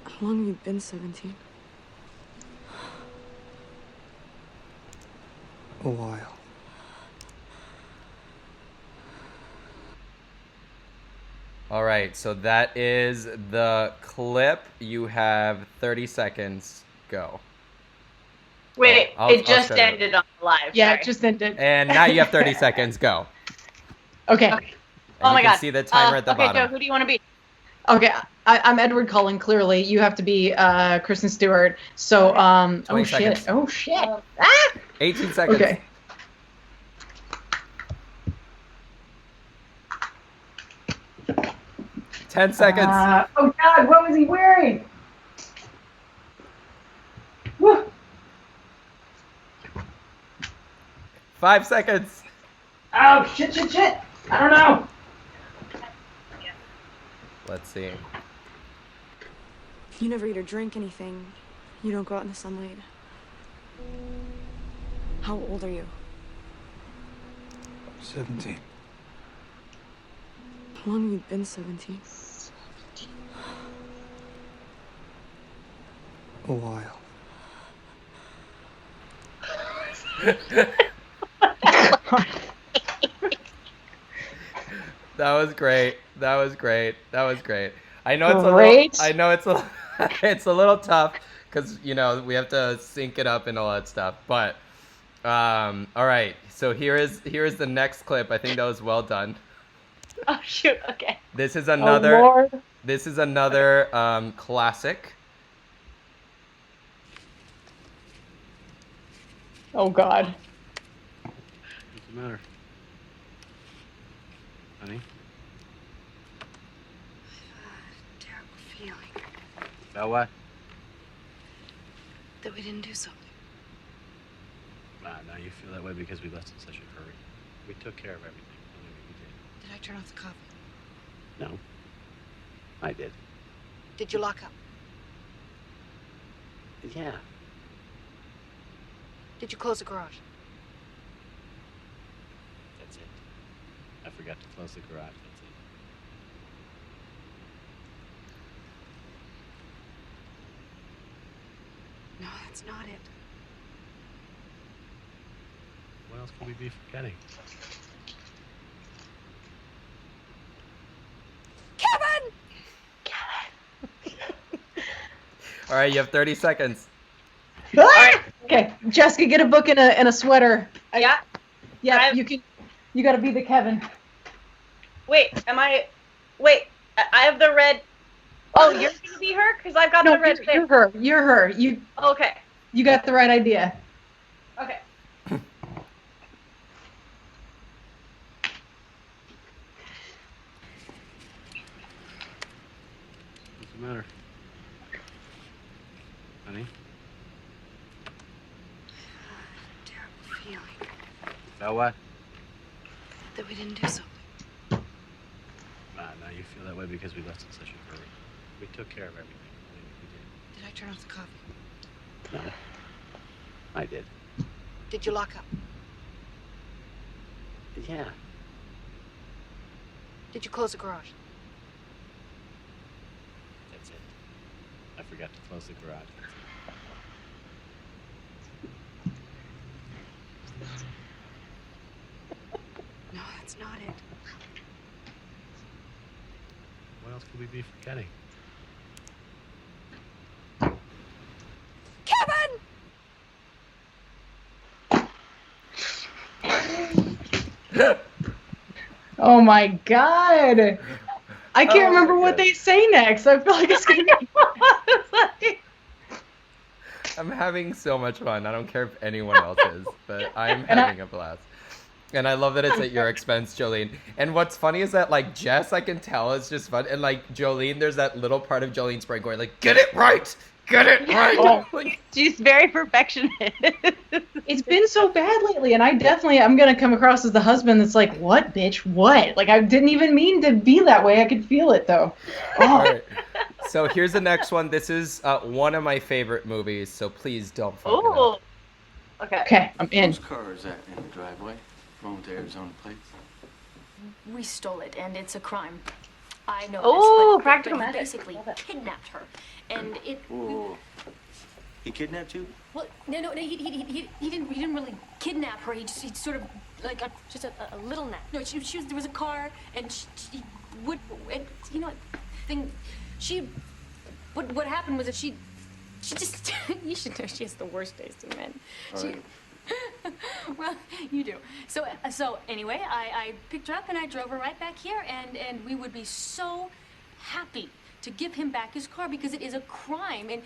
How long have you been 17? A while. All right, so that is the clip. You have 30 seconds. Go. Wait, I'll it just start it. ended on live. Yeah, sorry. it just ended. And now you have 30 seconds. Go. Okay. And Oh my you can god. see the timer at the okay, bottom. Joe, who do you want to be? Okay. I'm Edward Cullen. Clearly, you have to be Kristen Stewart. So 20 seconds. shit. Oh shit. 18 seconds. Okay. Ten seconds. Oh God, what was he wearing? Woo. 5 seconds. Oh shit. I don't know. Let's see. You never eat or drink anything. You don't go out in the sunlight. How old are you? 17. How long have you been 17? A while. That was great. I know it's a little tough because we have to sync it up and all that stuff. But all right. So here is the next clip. I think that was well done. Oh shoot. Okay. This is Oh, another. Lord. This is another classic. Oh God. What's the matter? Honey? Terrible feeling About what? that we didn't do something. Now you feel that way because we left in such a hurry. We took care of everything. I mean, we Did I turn off the coffee? did. No. I did. Did you lock up? Yeah. Did you close the garage? That's it. I forgot to close the garage. That's it. No, that's not it. What else could we be forgetting? Kevin! All right, you have 30 seconds. All right. Okay, Jessica, get a book and a sweater. Yeah. Yeah, you can. You got to be the Kevin. Wait, Wait, I have the red. Oh, you're gonna be her? Because I've got No, the red thing. you're her. You're her. You Okay. got the right idea. Okay. What's the matter? Honey? Terrible feeling About what? that we didn't do something. Now you feel that way because we left in such a hurry. We took care of everything. I mean, we Did I turn off the coffee? did. No. I did. Did you lock up? Yeah. Did you close the garage? That's it. I forgot to close the garage. No, that's not it. What else could we be forgetting? Kevin! Oh my god. I can't remember what they say next. I feel like it's gonna be I'm having so much fun. I don't care if anyone else is, but I'm having a blast. And I love that it's at your expense, Jolene. And what's funny is that, like, Jess, I can tell is just fun. And, like, Jolene, there's that little part of Jolene's brain going, like, get it right! Get it right! Oh. Like, She's very perfectionist. It's been so bad lately, and I'm gonna come across as the husband that's like, what, bitch, what? Like, I didn't even mean to be that way. I could feel it, though. Oh. all right. So here's the next one. This is one of my favorite movies, so please don't fuck it up. Okay. Okay, I'm in. Whose car is that in the driveway? Wrong with the Arizona plates? We stole it, and it's a crime. I know Oh, this, practical but he magic. basically kidnapped her, and it. Whoa. He kidnapped you? Well, no, he didn't really kidnap her. He sort of like just a little nap. No, she was there was a car, and she would, and you know, what happened was that she just you should know she has the worst taste in men. Well, you do. So anyway, I picked her up and I drove her right back here, and we would be so happy to give him back his car because it is a crime. And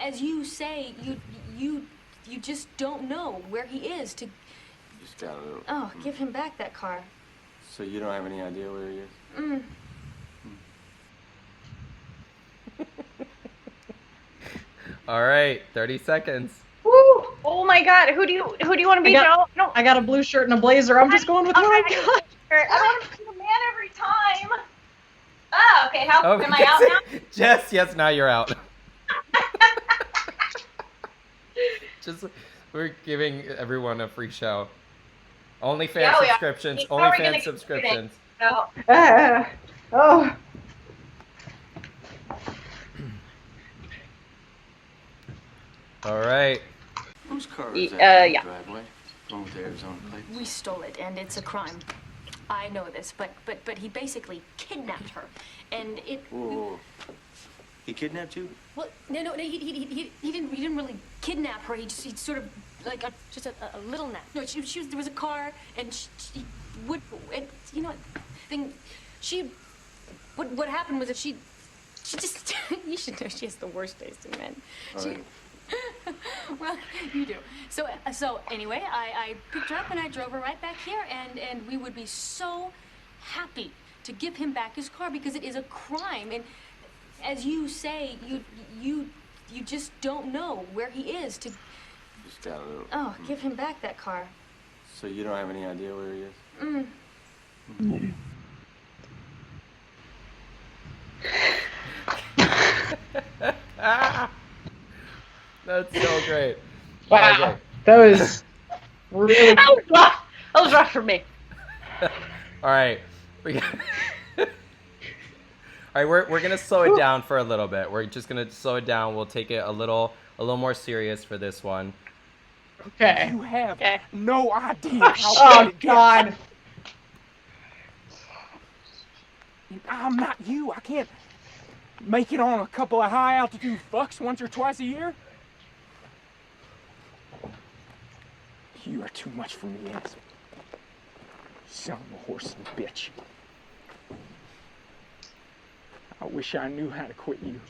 as you say, you just don't know where he is to. Just got a little. Oh, give him back that car. So you don't have any idea where he is? Mm. All right, 30 seconds. Woo! Oh my God! Who do you want to be, Joe? No. I got a blue shirt and a blazer. I'm just going with my God. I don't want to be the man every time. Oh, okay. How am I out now? Jess, yes, now you're out. We're giving everyone a free show. OnlyFans subscriptions. OnlyFans subscriptions. Oh. All right. Whose car is that in the yeah. driveway? Wrong with the Arizona plates? We stole it, and it's a crime. I know this, but he basically kidnapped her, and it. Whoa. He kidnapped you? Well, no, he didn't really kidnap her. He sort of like just a little nap. No, she was there was a car, and she would, and you know, what happened was that she just you should know she has the worst taste in men. Well, you do. So anyway, I picked her up and I drove her right back here, and we would be so happy to give him back his car because it is a crime. And as you say, you just don't know where he is to. Just got a little. Oh, give him back that car. So you don't have any idea where he is? That's so great. Wow. Okay. That was really. That was rough for me. All right. All right, we're gonna slow it down for a little bit. We're just gonna slow it down. We'll take it a little more serious for this one. Okay. You have no idea how Oh bad it God. gets. I'm not you. I can't make it on a couple of high altitude fucks once or twice a year. You are too much for me, Ansel. Son of a horse and bitch. I wish I knew how to quit you.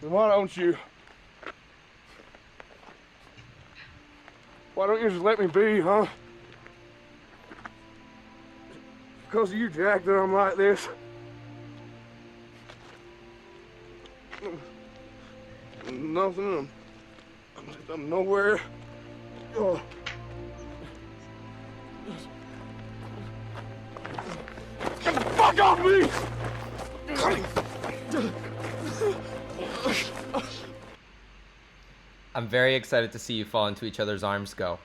Then why don't you just let me be, huh? Because of you, Jack, that I'm like this. Nothing. I'm nowhere. Oh. Get the fuck off me! I'm very excited to see you fall into each other's arms. Go.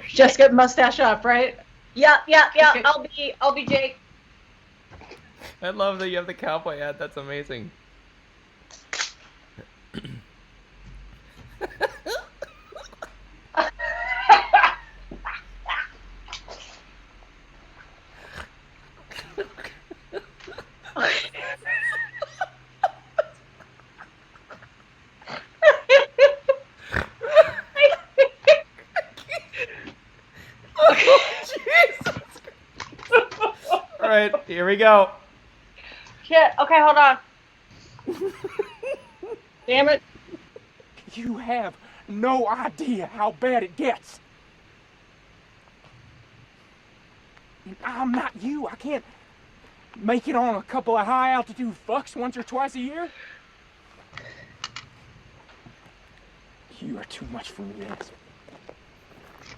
Just get mustache up, right? Yeah. Okay. I'll be Jake. I love that you have the cowboy hat. That's amazing. right, here we go. Shit. Okay, hold on. Damn it. You have no idea how bad it gets. And I'm not you. I can't make it on a couple of high altitude fucks once or twice a year. You are too much for me, Vince.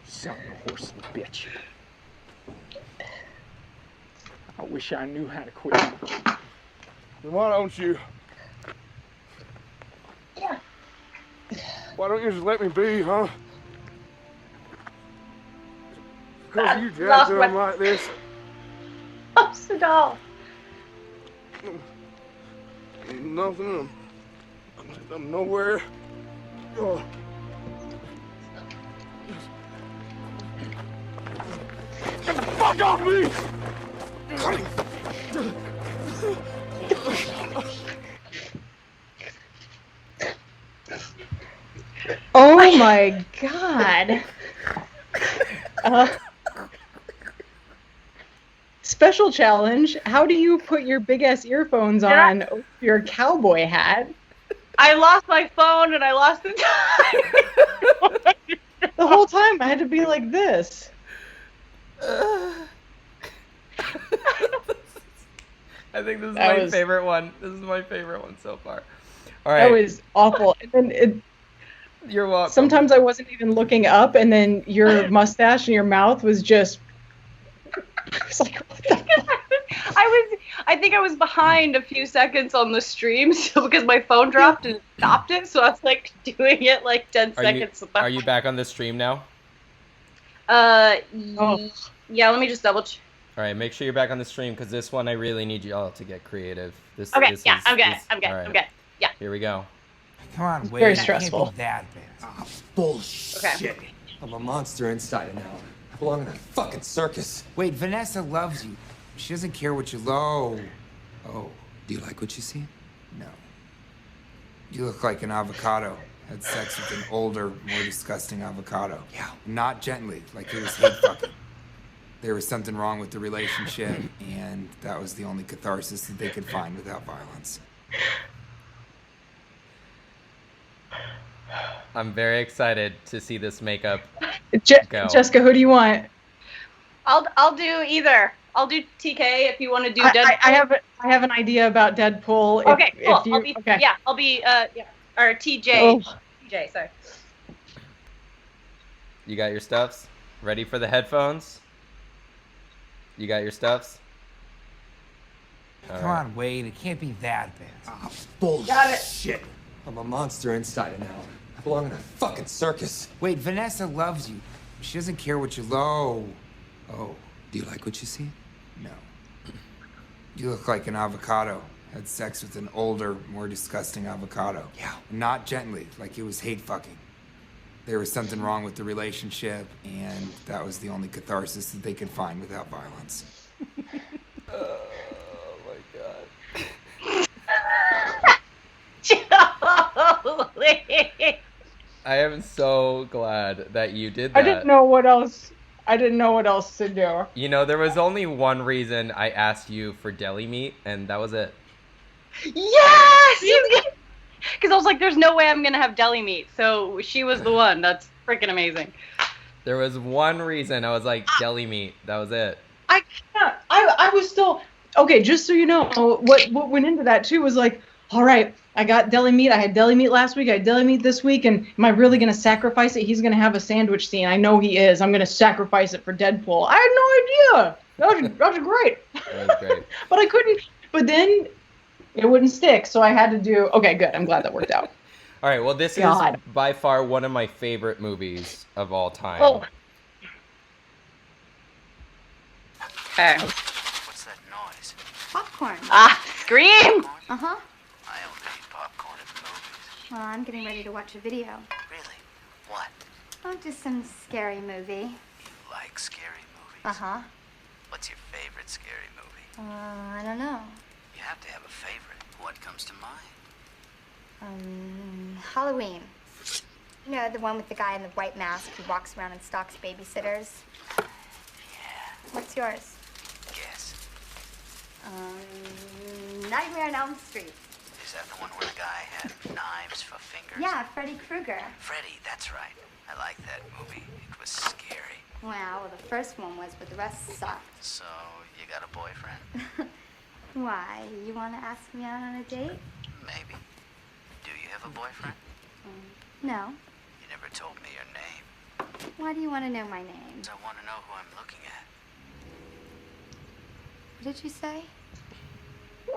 Son of a horse and bitch. I wish I knew how to quit. Then why don't you? Yeah. Why don't you just let me be, huh? Because you jacked it up like this. Lost the doll. Nothing. I'm nowhere. Oh. Get the fuck off me! Oh my god. Special challenge. How do you put your big ass earphones on over your cowboy hat? I lost my phone and I lost the time. The whole time I had to be like this. I think this is That my was- favorite one. This is my favorite one so far. All right. That was awful. And then You're welcome. sometimes I wasn't even looking up, and then your mustache and your mouth was just. I was like, what the fuck? I think I was behind a few seconds on the stream, so because my phone dropped and stopped it, so I was like doing it like 10 seconds. Are you back on the stream now? Yeah, let me just double check. All right, make sure you're back on the stream because this one I really need you all to get creative. Okay, this yeah, is- I'm good. this- I'm good. all right. I'm good. Yeah. Here we go. Come on, It's Wade. very That stressful. can't be that bad. Ah, bullshit. Okay. I'm a monster inside now. I belong in a fucking circus. Wait, Vanessa loves you. She doesn't care what you low. Oh, do you like what you see? No. You look like an avocado. Had sex with an older, more disgusting avocado. Yeah. Not gently, like it was hate fucking. There was something wrong with the relationship, and that was the only catharsis that they could find without violence. I'm very excited to see this makeup go. Jessica, who do you want? I'll do either. I'll do TK if you want to do Deadpool. I have an idea about Deadpool. If, Okay, cool. If you, I'll be okay. yeah. I'll be yeah. Or TJ. Oh. TJ, sorry. You got your stuffs? Ready for the headphones? You got your stuffs? All Come right. on, Wade. It can't be that bad. Ah, bullshit. Got it. I'm a monster inside now. I belong in a fucking circus. Wait, Vanessa loves you. She doesn't care what you low. Oh, do you like what you see? No. You look like an avocado. Had sex with an older, more disgusting avocado. Yeah. Not gently, like it was hate fucking. There was something wrong with the relationship, and that was the only catharsis that they could find without violence. Oh my god. Jolene. I am so glad that you did that. I didn't know what else. I didn't know what else to do. You know, there was only one reason I asked you for deli meat, and that was it. Yes! Because I was like, there's no way I'm going to have deli meat. So she was the one. That's freaking amazing. There was one reason I was like, deli meat. That was it. I was still okay. Just so you know, what went into that too was like, all right, I got deli meat. I had deli meat last week. I had deli meat this week, and am I really gonna sacrifice it? He's gonna have a sandwich scene. I know he is. I'm gonna sacrifice it for Deadpool. I had no idea. That was great. That was great. But I couldn't. But then it wouldn't stick, so I had to do. Okay, good. I'm glad that worked out. All right, well, this God. is by far one of my favorite movies of all time. Oh. Okay. What's that noise? Popcorn. Ah, scream! Uh-huh. I only eat popcorn at the movies. Well, I'm getting ready to watch a video. Really? What? Oh, just some scary movie. You like scary movies? Uh-huh. What's your favorite scary movie? I don't know. You have to have a favorite. What comes to mind? Halloween. You know, the one with the guy in the white mask who walks around and stalks babysitters? Yeah. What's yours? Guess. Nightmare on Elm Street. Is that the one where the guy had knives for fingers? Yeah, Freddy Krueger. Freddy, that's right. I like that movie. It was scary. Well, the first one was, but the rest sucked. So, you got a boyfriend? Why? You want to ask me out on a date? Maybe. Do you have a boyfriend? No. You never told me your name. Why do you want to know my name? I want to know who I'm looking at. What did you say? I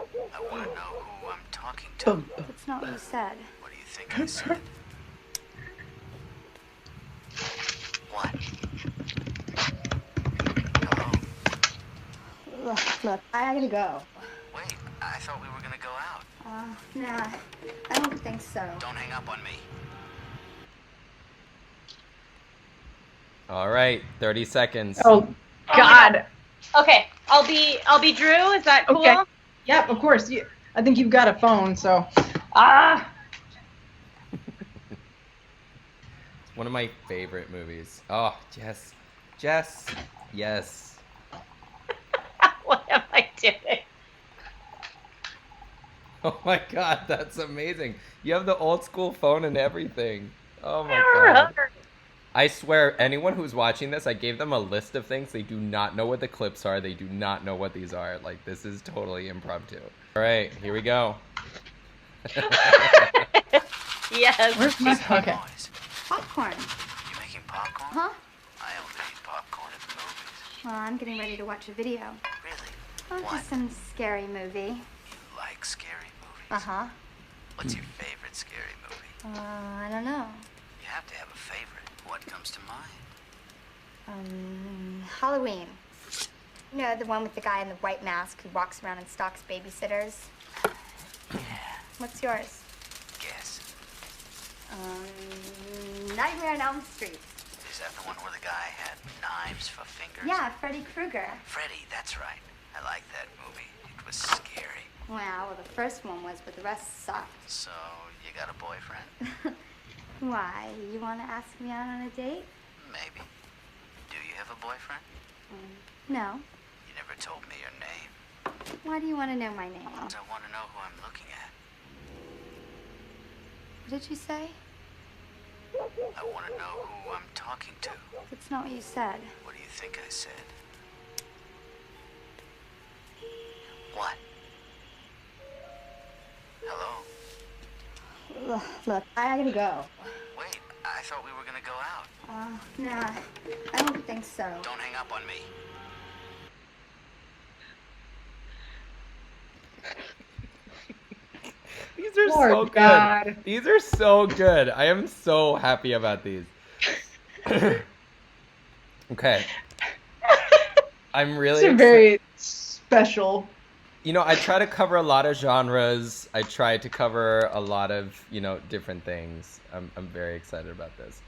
want to know who I'm talking to. That's not what you said. What do you think I said? What? Look, I gotta go. Wait, I thought we were gonna go out. Nah, I don't think so. Don't hang up on me. All right, 30 seconds. Oh, God. Okay, I'll be Drew. Is that cool? Okay. Yep, of course. I think you've got a phone, so. One of my favorite movies. Oh, Jess. Jess. Yes. What am I doing? Oh my God, that's amazing. You have the old school phone and everything. Oh my God. I swear, anyone who's watching this, I gave them a list of things. They do not know what the clips are. They do not know what these are. Like, this is totally impromptu. All right, here we go. Yes. Where's my okay. Popcorn. You making popcorn? Huh? I only eat popcorn at the movies. Well, I'm getting ready to watch a video. Really? Oh, What? just some scary movie. You like scary movies? Uh-huh. What's your favorite scary movie? I don't know. You have to have a favorite. What comes to mind? Halloween. You know, the one with the guy in the white mask who walks around and stalks babysitters? Yeah. What's yours? Guess. Nightmare on Elm Street. Is that the one where the guy had knives for fingers? Yeah, Freddy Krueger. Freddy, that's right. I like that movie. It was scary. Well, the first one was, but the rest sucked. So, you got a boyfriend? Why? You want to ask me out on a date? Maybe. Do you have a boyfriend? No. You never told me your name. Why do you want to know my name? I want to know who I'm looking at. What did you say? I want to know who I'm talking to. That's not what you said. What do you think I said? What? Hello? Look, I gotta go. Wait, I thought we were gonna go out. Nah, I don't think so. Don't hang up on me. These are Lord so good. God. These are so good. I am so happy about these. Okay. I'm really It's a very special. You know, I try to cover a lot of genres. I try to cover a lot of, different things. I'm very excited about this.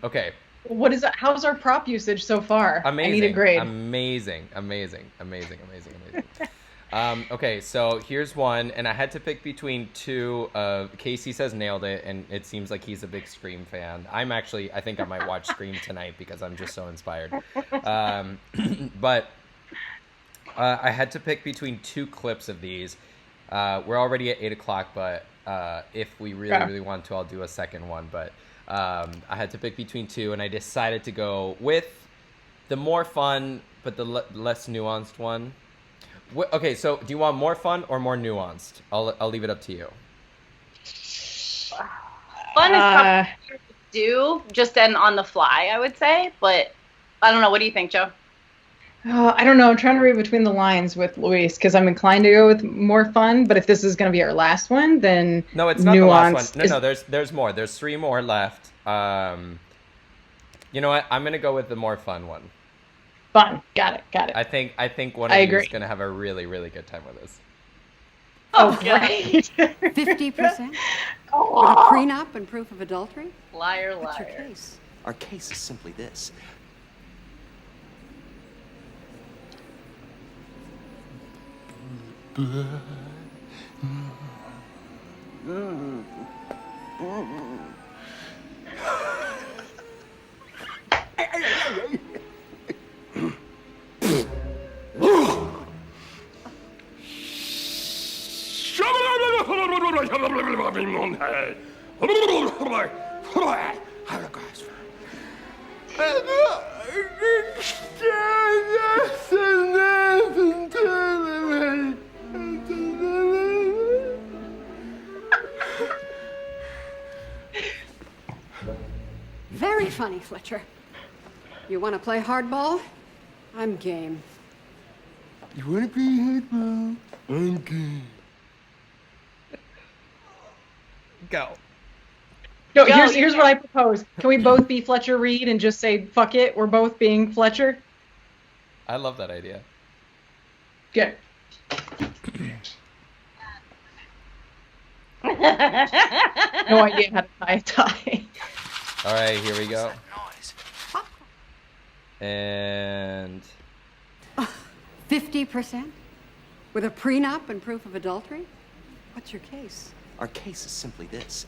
Okay. What is that? How's our prop usage so far? Amazing. I need a grade. Amazing. Okay, so here's one, and I had to pick between two. Casey says nailed it, and it seems like he's a big Scream fan. I think I might watch Scream tonight because I'm just so inspired. But I had to pick between two clips of these. We're already at 8 o'clock, but if we really want to, I'll do a second one. But I had to pick between two, and I decided to go with the more fun but the less nuanced one. Okay, so do you want more fun or more nuanced? I'll leave it up to you. Fun is tough to do just then on the fly, I would say. But I don't know. What do you think, Joe? I don't know. I'm trying to read between the lines with Luis because I'm inclined to go with more fun. But if this is going to be our last one, then no, it's not the last one. No, there's more. There's 3 more left. You know what? I'm going to go with the more fun one. Fun. Got it. I think one of you is going to have a really, really good time with this. Oh, great. 50%? With a prenup and proof of adultery? Liar, What's your liar. case? Our case is simply this. Very funny, Fletcher. You want to play hardball? I'm game. You wanna play hardball? I'm good. Go. No, here's what I propose. Can we both be Fletcher Reed and just say, fuck it, we're both being Fletcher? I love that idea. Good. No idea how to tie a tie. All right, here we go. And 50%? With a prenup and proof of adultery? What's your case? Our case is simply this.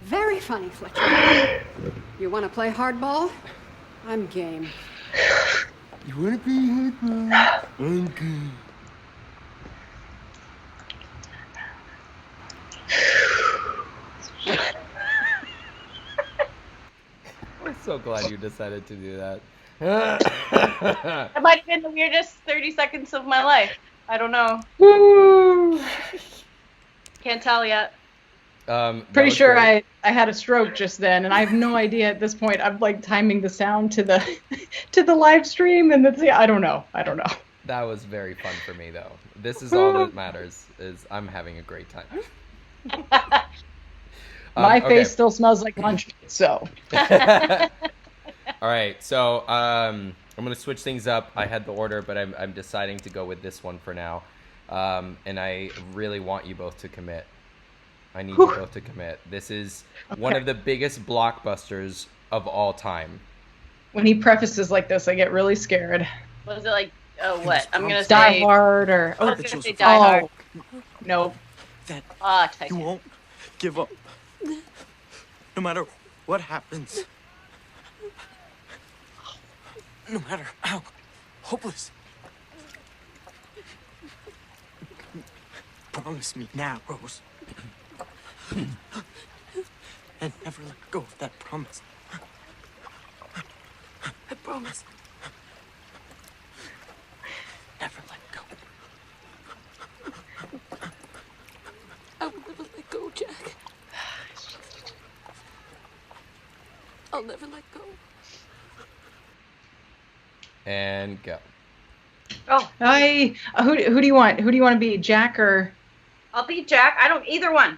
Very funny, Fletcher. You want to play hardball? I'm game. You wanna play hardball? I'm good. I'm so glad you decided to do that. That might have been the weirdest 30 seconds of my life. I don't know. Can't tell yet. Pretty sure I had a stroke just then, and I have no idea at this point. I'm like timing the sound to the to the live stream, and I don't know. That was very fun for me, though. This is all that matters. Is I'm having a great time. My face still smells like lunch, so. All right, so I'm gonna switch things up. I had the order, but I'm deciding to go with this one for now, and I really want you both to commit. I need you both to commit. This is one of the biggest blockbusters of all time. When he prefaces like this, I get really scared. Was it like, what? I'm going to Die say... Hard or... I was going to say Die Hard. No. That Titanic. you won't give up. No matter what happens. No matter how hopeless. Promise me now, Rose. And never let go of that promise. I promise. Never let go. I will never let go, Jack. I'll never let go. And go. Oh. Hi. Who do you want? Who do you want to be, Jack or? I'll be Jack. I don't either one.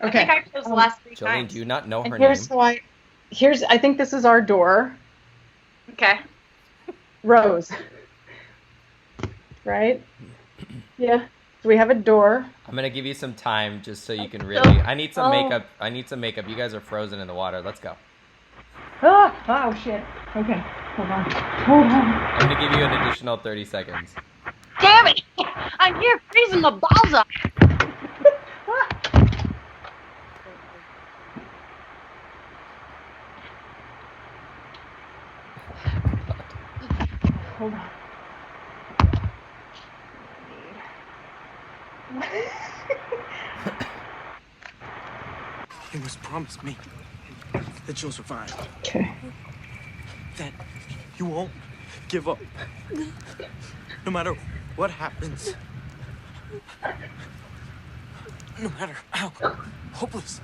Okay. I think I chose the last 3 Jolene, times. do you not know her And name? I think this is our door. Okay. Rose. Right? Yeah. So we have a door. I'm gonna give you some time just so you can really. I need some makeup. I need some makeup. You guys are frozen in the water. Let's go. Oh shit. Okay. Hold on. I'm gonna give you an additional 30 seconds. Damn it! I'm here freezing my balls off. Hold on. You must promise me that you'll survive. Okay. That you won't give up. No matter what happens. No matter how hopeless.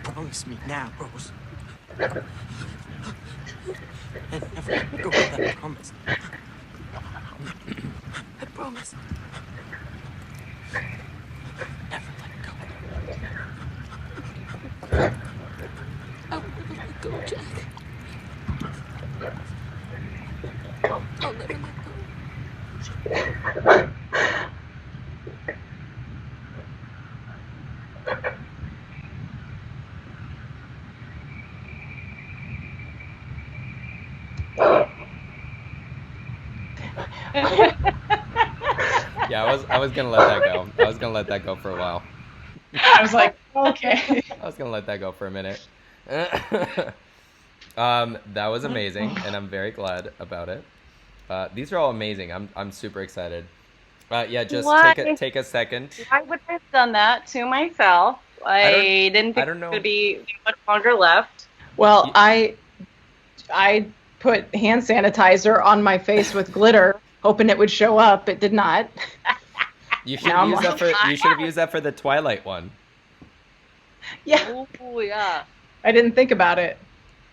Promise me now, Rose. And never let go of that promise. I promise. Never let go. Yeah, I was gonna let that go. I was gonna let that go for a while. I was like, okay. I was gonna let that go for a minute. That was amazing, and I'm very glad about it. These are all amazing. I'm super excited. Yeah, just take a second. I would have done that to myself. I didn't think there would be much longer left. Well, I put hand sanitizer on my face with glitter, hoping it would show up. It did not. You should have used that for the Twilight one. Yeah. Oh yeah. I didn't think about it.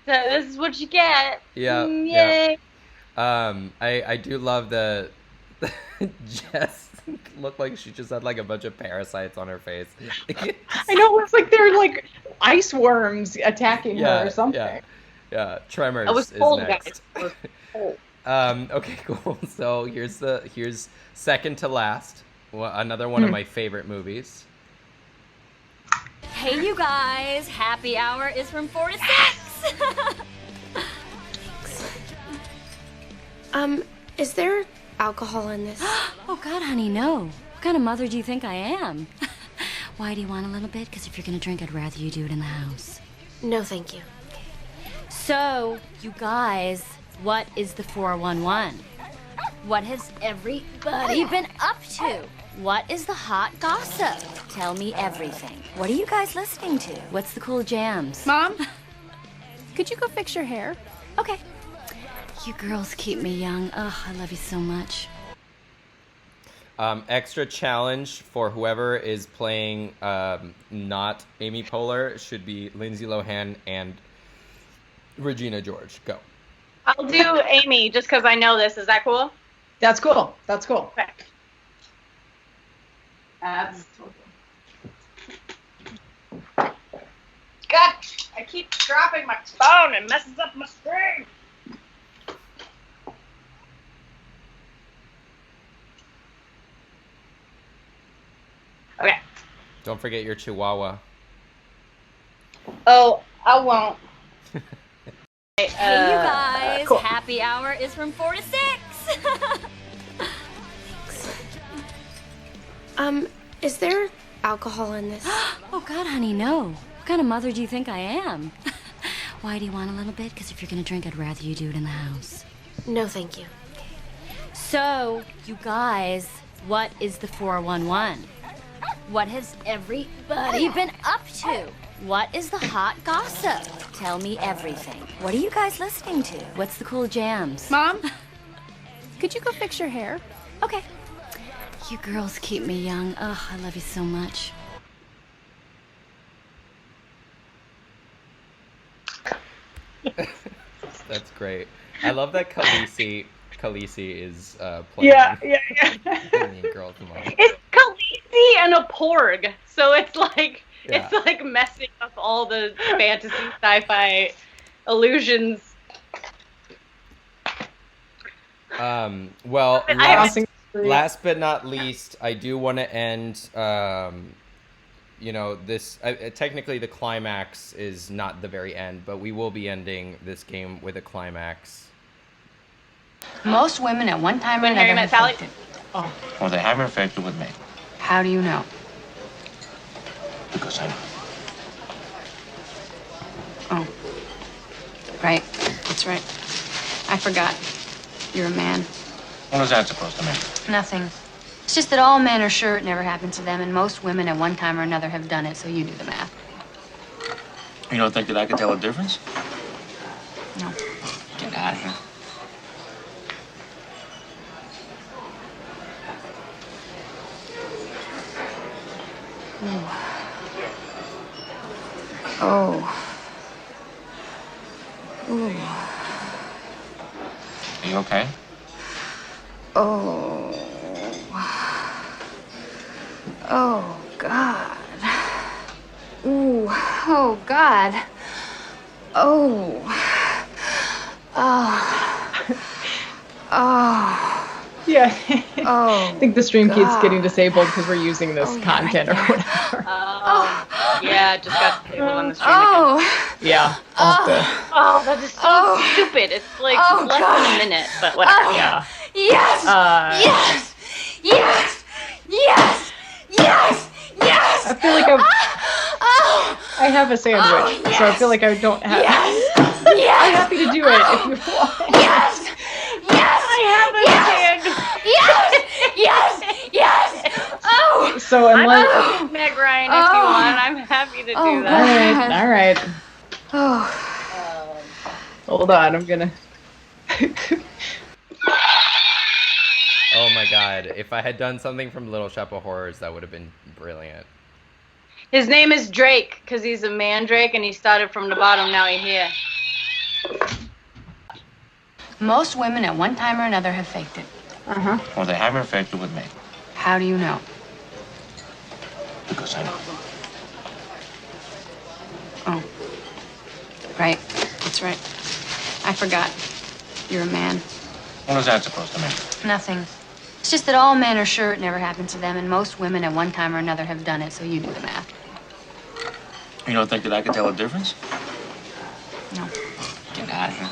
So this is what you get. Yeah. Yay. Yeah. I do love the Jess looked like she just had like a bunch of parasites on her face. I know, it's like they're like ice worms attacking her or something. Yeah. Tremors I was is cold, next. guys. I was cold. Okay, cool. So here's second to last. Another one of my favorite movies. Hey, you guys! Happy hour is from 4 to 6. Is there alcohol in this? Oh, God, honey, no. What kind of mother do you think I am? Why do you want a little bit? Because if you're going to drink, I'd rather you do it in the house. No, thank you. So, you guys, what is the 411? What has everybody been up to? What is the hot gossip? Tell me everything. What are you guys listening to? What's the cool jams? Mom, could you go fix your hair? Okay. You girls keep me young. Ugh, I love you so much. Extra challenge for whoever is playing not Amy Poehler should be Lindsay Lohan and Regina George. Go. I'll do Amy just because I know this. Is that cool? That's cool. That's cool. Okay. That's God, I keep dropping my phone and messes up my screen. Okay. Don't forget your Chihuahua. Oh, I won't. Hey, you guys! Cool. Happy hour is from 4 to 6. Is there alcohol in this? Oh, God, honey, no. What kind of mother do you think I am? Why do you want a little bit? Because if you're going to drink, I'd rather you do it in the house. No, thank you. So, you guys, what is the 411? What has everybody been up to? What is the hot gossip? Tell me everything. What are you guys listening to? What's the cool jams? Mom, could you go fix your hair? Okay. You girls keep me young. Ugh, I love you so much. That's great. I love that Khaleesi is playing. Yeah. Girl, come on. It's Khaleesi and a porg, so it's like Yeah. it's like messing up all the fantasy sci-fi illusions. Well, I last but not least, I do want to end. This technically the climax is not the very end, but we will be ending this game with a climax. Most women at one time or Been hearing another that, have Sally? felt it. Well, they have affected with me. How do you know? Because I know. Oh. Right. That's right. I forgot. You're a man. What is that supposed to mean? Nothing. It's just that all men are sure it never happened to them, and most women at one time or another have done it, so you do the math. You don't think that I could tell a difference? No. Get out of here. Oh. Ooh. Are you okay? Oh. Oh, God. Ooh. Oh, God. Oh. Oh. Oh. Yeah. Oh. I think the stream keeps God. getting disabled because we're using this content or whatever. Oh. Yeah, just got disabled on the stream Yeah. Oh, that is so stupid. It's like less than a minute, but whatever. Yeah. Yes! Yes! Yes! Yes! Yes! Yes! I feel like I have a sandwich, so I feel like I don't have. Yes! I'm happy to do it if you want. Yes! Yes! I have a sandwich. Yes! Yes! Yes! Oh! So I'm unless. a Meg Ryan if you want. I'm happy to do that. All right. Oh. Hold on, I'm gonna. Oh my god, if I had done something from Little Shop of Horrors, that would have been brilliant. His name is Drake because he's a mandrake and he started from the bottom. Now he's here. Most women at one time or another have faked it. Well, they haven't faked it with me. How do you know? Because I know. Oh. Right. That's right. I forgot. You're a man. What was that supposed to mean? Nothing. It's just that all men are sure it never happened to them, and most women at one time or another have done it, so you do the math. You don't think that I could tell a difference? No. Get out of here.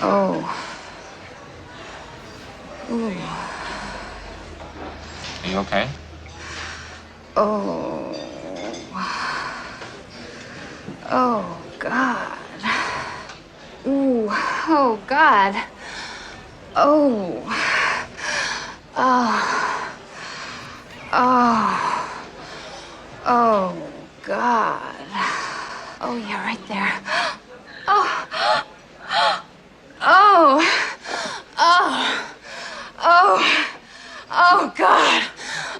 Oh. Ooh. Are you okay? Oh. Oh, God. Ooh. Oh, God. Oh. Oh. Oh. Oh, God. Oh, yeah, right there. Oh. Oh. Oh. Oh. Oh, God.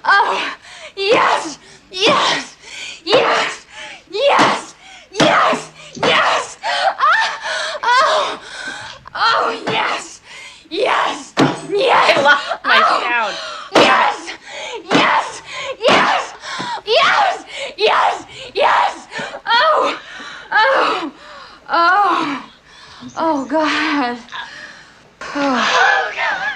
Oh. Yes. Yes. Yes. Yes. Yes. Yes. Oh. Oh, yes. Yes. Yes. I lost my sound. Yes. Yes. Yes. Yes. Yes. Yes. Oh. Oh. Oh. Oh, God. Oh, God.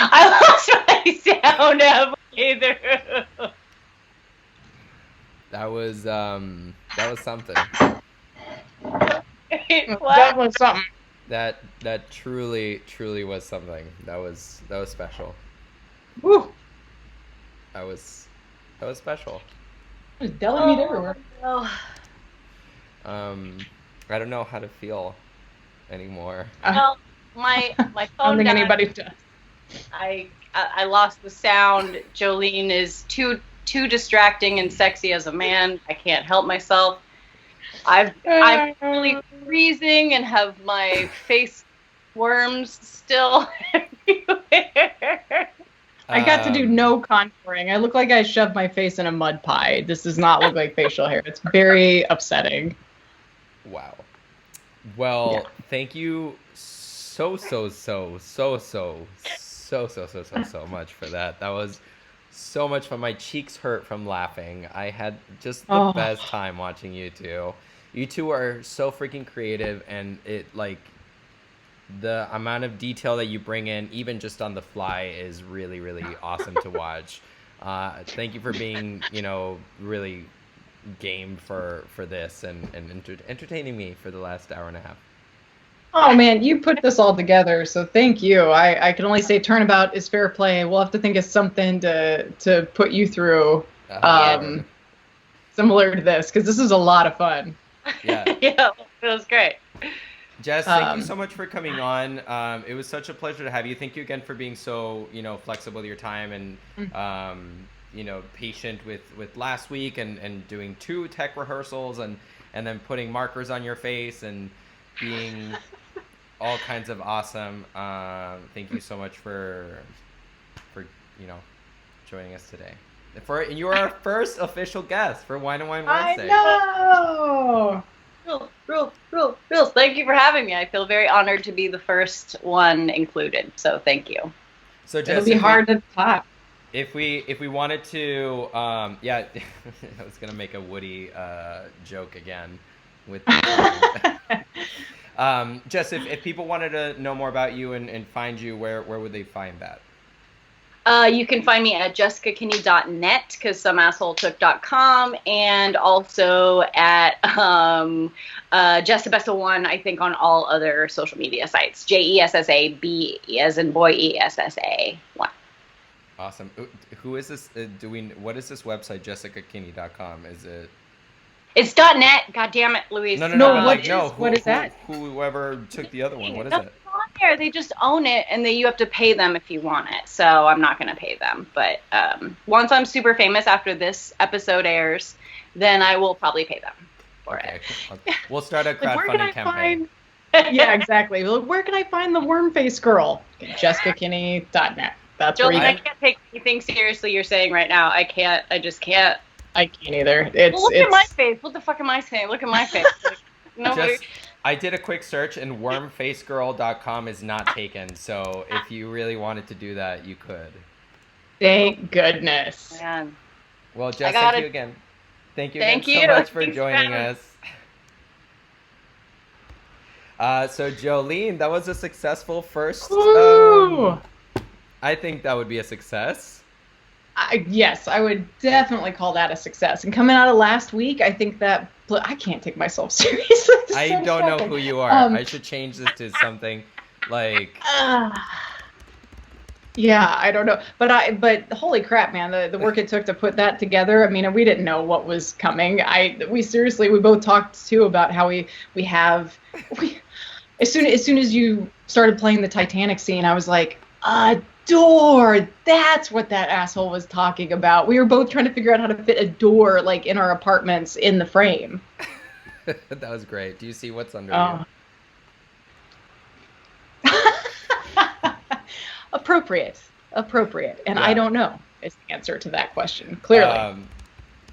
I lost my sound halfway through. That was something. That was something. That truly was something. That was special. Woo. That was special. There's deli meat everywhere. No. I don't know how to feel anymore. Well, my phone I don't think died. anybody does. I lost the sound. Jolene is too distracting and sexy as a man. I can't help myself. I'm really freezing and have my face worms still everywhere. I got to do no contouring. I look like I shoved my face in a mud pie. This does not look like facial hair. It's very upsetting. Wow. Well, Yeah. thank you so much for that. That was so much fun. My cheeks hurt from laughing. I had just the best time watching you two. You two are so freaking creative, and it the amount of detail that you bring in, even just on the fly, is really, really awesome to watch. Thank you for being, really game for this and entertaining me for the last hour and a half. Oh man, you put this all together, so thank you. I can only say turnabout is fair play. We'll have to think of something to put you through similar to this, because this is a lot of fun. Yeah. Yeah, it was great. Jess, thank you so much for coming on. It was such a pleasure to have you. Thank you again for being so, flexible with your time and, patient with last week and doing 2 tech rehearsals and then putting markers on your face and being all kinds of awesome. Thank you so much for joining us today. You are our first official guest for Wine and Wine Wednesday. I know. Rules. Thank you for having me. I feel very honored to be the first one included. So thank you. So Jess, it'll be hard to top. If we wanted to, yeah, I was gonna make a Woody joke again with. Jess, if people wanted to know more about you and find you, where would they find that? You can find me at jessicakinney.net because some asshole took.com, and also at Jessabessa1, I think, on all other social media sites. JESSAB as in boy ESSA 1. Awesome. Who is this? What is this website? JessicaKinney.com. Is it? It's .net. God damn it, Louise. No. What is that? Whoever took the other one. What is Nothing's it? on there. They just own it, and you have to pay them if you want it. So I'm not going to pay them. But once I'm super famous after this episode airs, then I will probably pay them for it. We'll start a crowdfunding campaign. Yeah, exactly. Well, where can I find the worm face girl? JessicaKinney.net. That's Jolene, where I can't take anything seriously you're saying right now. I can't. I just can't. I can't either. Look at my face. What the fuck am I saying? Look at my face. Like, nobody. I did a quick search and wormfacegirl.com is not taken. So if you really wanted to do that, you could. Thank goodness. Man. Well, Jess, thank you again. Thank you again so much for joining us. So Jolene, that was a successful first. I think that would be a success. Yes, I would definitely call that a success. And coming out of last week, I think that I can't take myself seriously. I don't know who you are. I should change this to something like. Yeah, I don't know, but holy crap, man, the work it took to put that together. I mean, we didn't know what was coming. We both talked too about how we as soon as you started playing the Titanic scene, I was like, door. That's what that asshole was talking about. We were both trying to figure out how to fit a door like in our apartments in the frame. That was great. Do you see what's under you? Appropriate. And I don't know is the answer to that question. Clearly.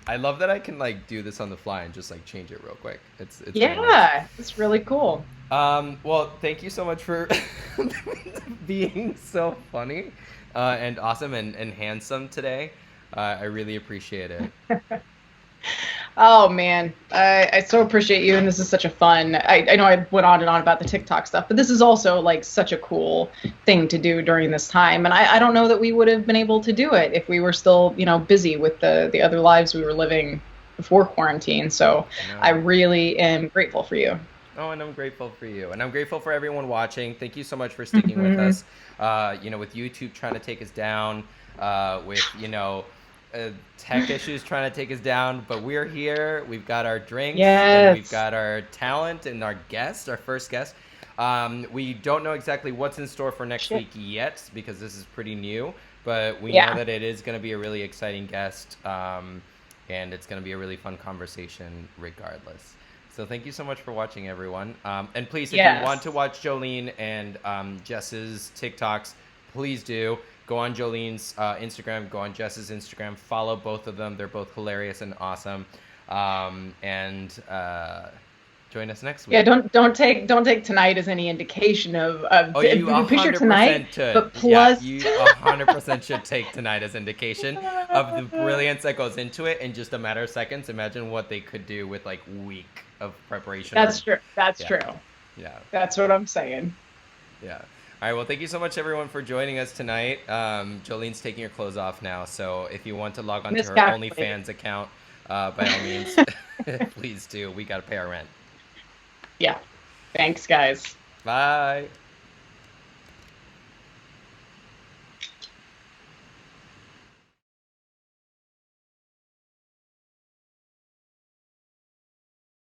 I love that I can like do this on the fly and just like change it real quick. It's yeah, it's really cool. Well, thank you so much for being so funny and awesome and handsome today. I really appreciate it. Oh man, I so appreciate you, and this is such a fun. I know I went on and on about the TikTok stuff, but this is also like such a cool thing to do during this time, and I don't know that we would have been able to do it if we were still busy with the other lives we were living before quarantine. So I really am grateful for you. Oh, and I'm grateful for you, and I'm grateful for everyone watching. Thank you so much for sticking with us. With YouTube trying to take us down, with tech issues trying to take us down, but we're here. We've got our drinks, and we've got our talent and our guest, our first guest. We don't know exactly what's in store for next week yet because this is pretty new, but we know that it is going to be a really exciting guest, and it's going to be a really fun conversation regardless. So thank you so much for watching, everyone. And please, if you want to watch Jolene and Jess's TikToks, please do. Go on Jolene's Instagram, go on Jess's Instagram, follow both of them. They're both hilarious and awesome. And join us next week. Yeah, don't take tonight as any indication of you picture tonight, but plus you 100% should take tonight as indication of the brilliance that goes into it in just a matter of seconds. Imagine what they could do with like week of preparation. That's true. That's true. Yeah. That's what I'm saying. Yeah. All right, well, thank you so much, everyone, for joining us tonight. Jolene's taking her clothes off now, so if you want to log on to her OnlyFans account, by all means, please do. We got to pay our rent. Yeah. Thanks, guys. Bye.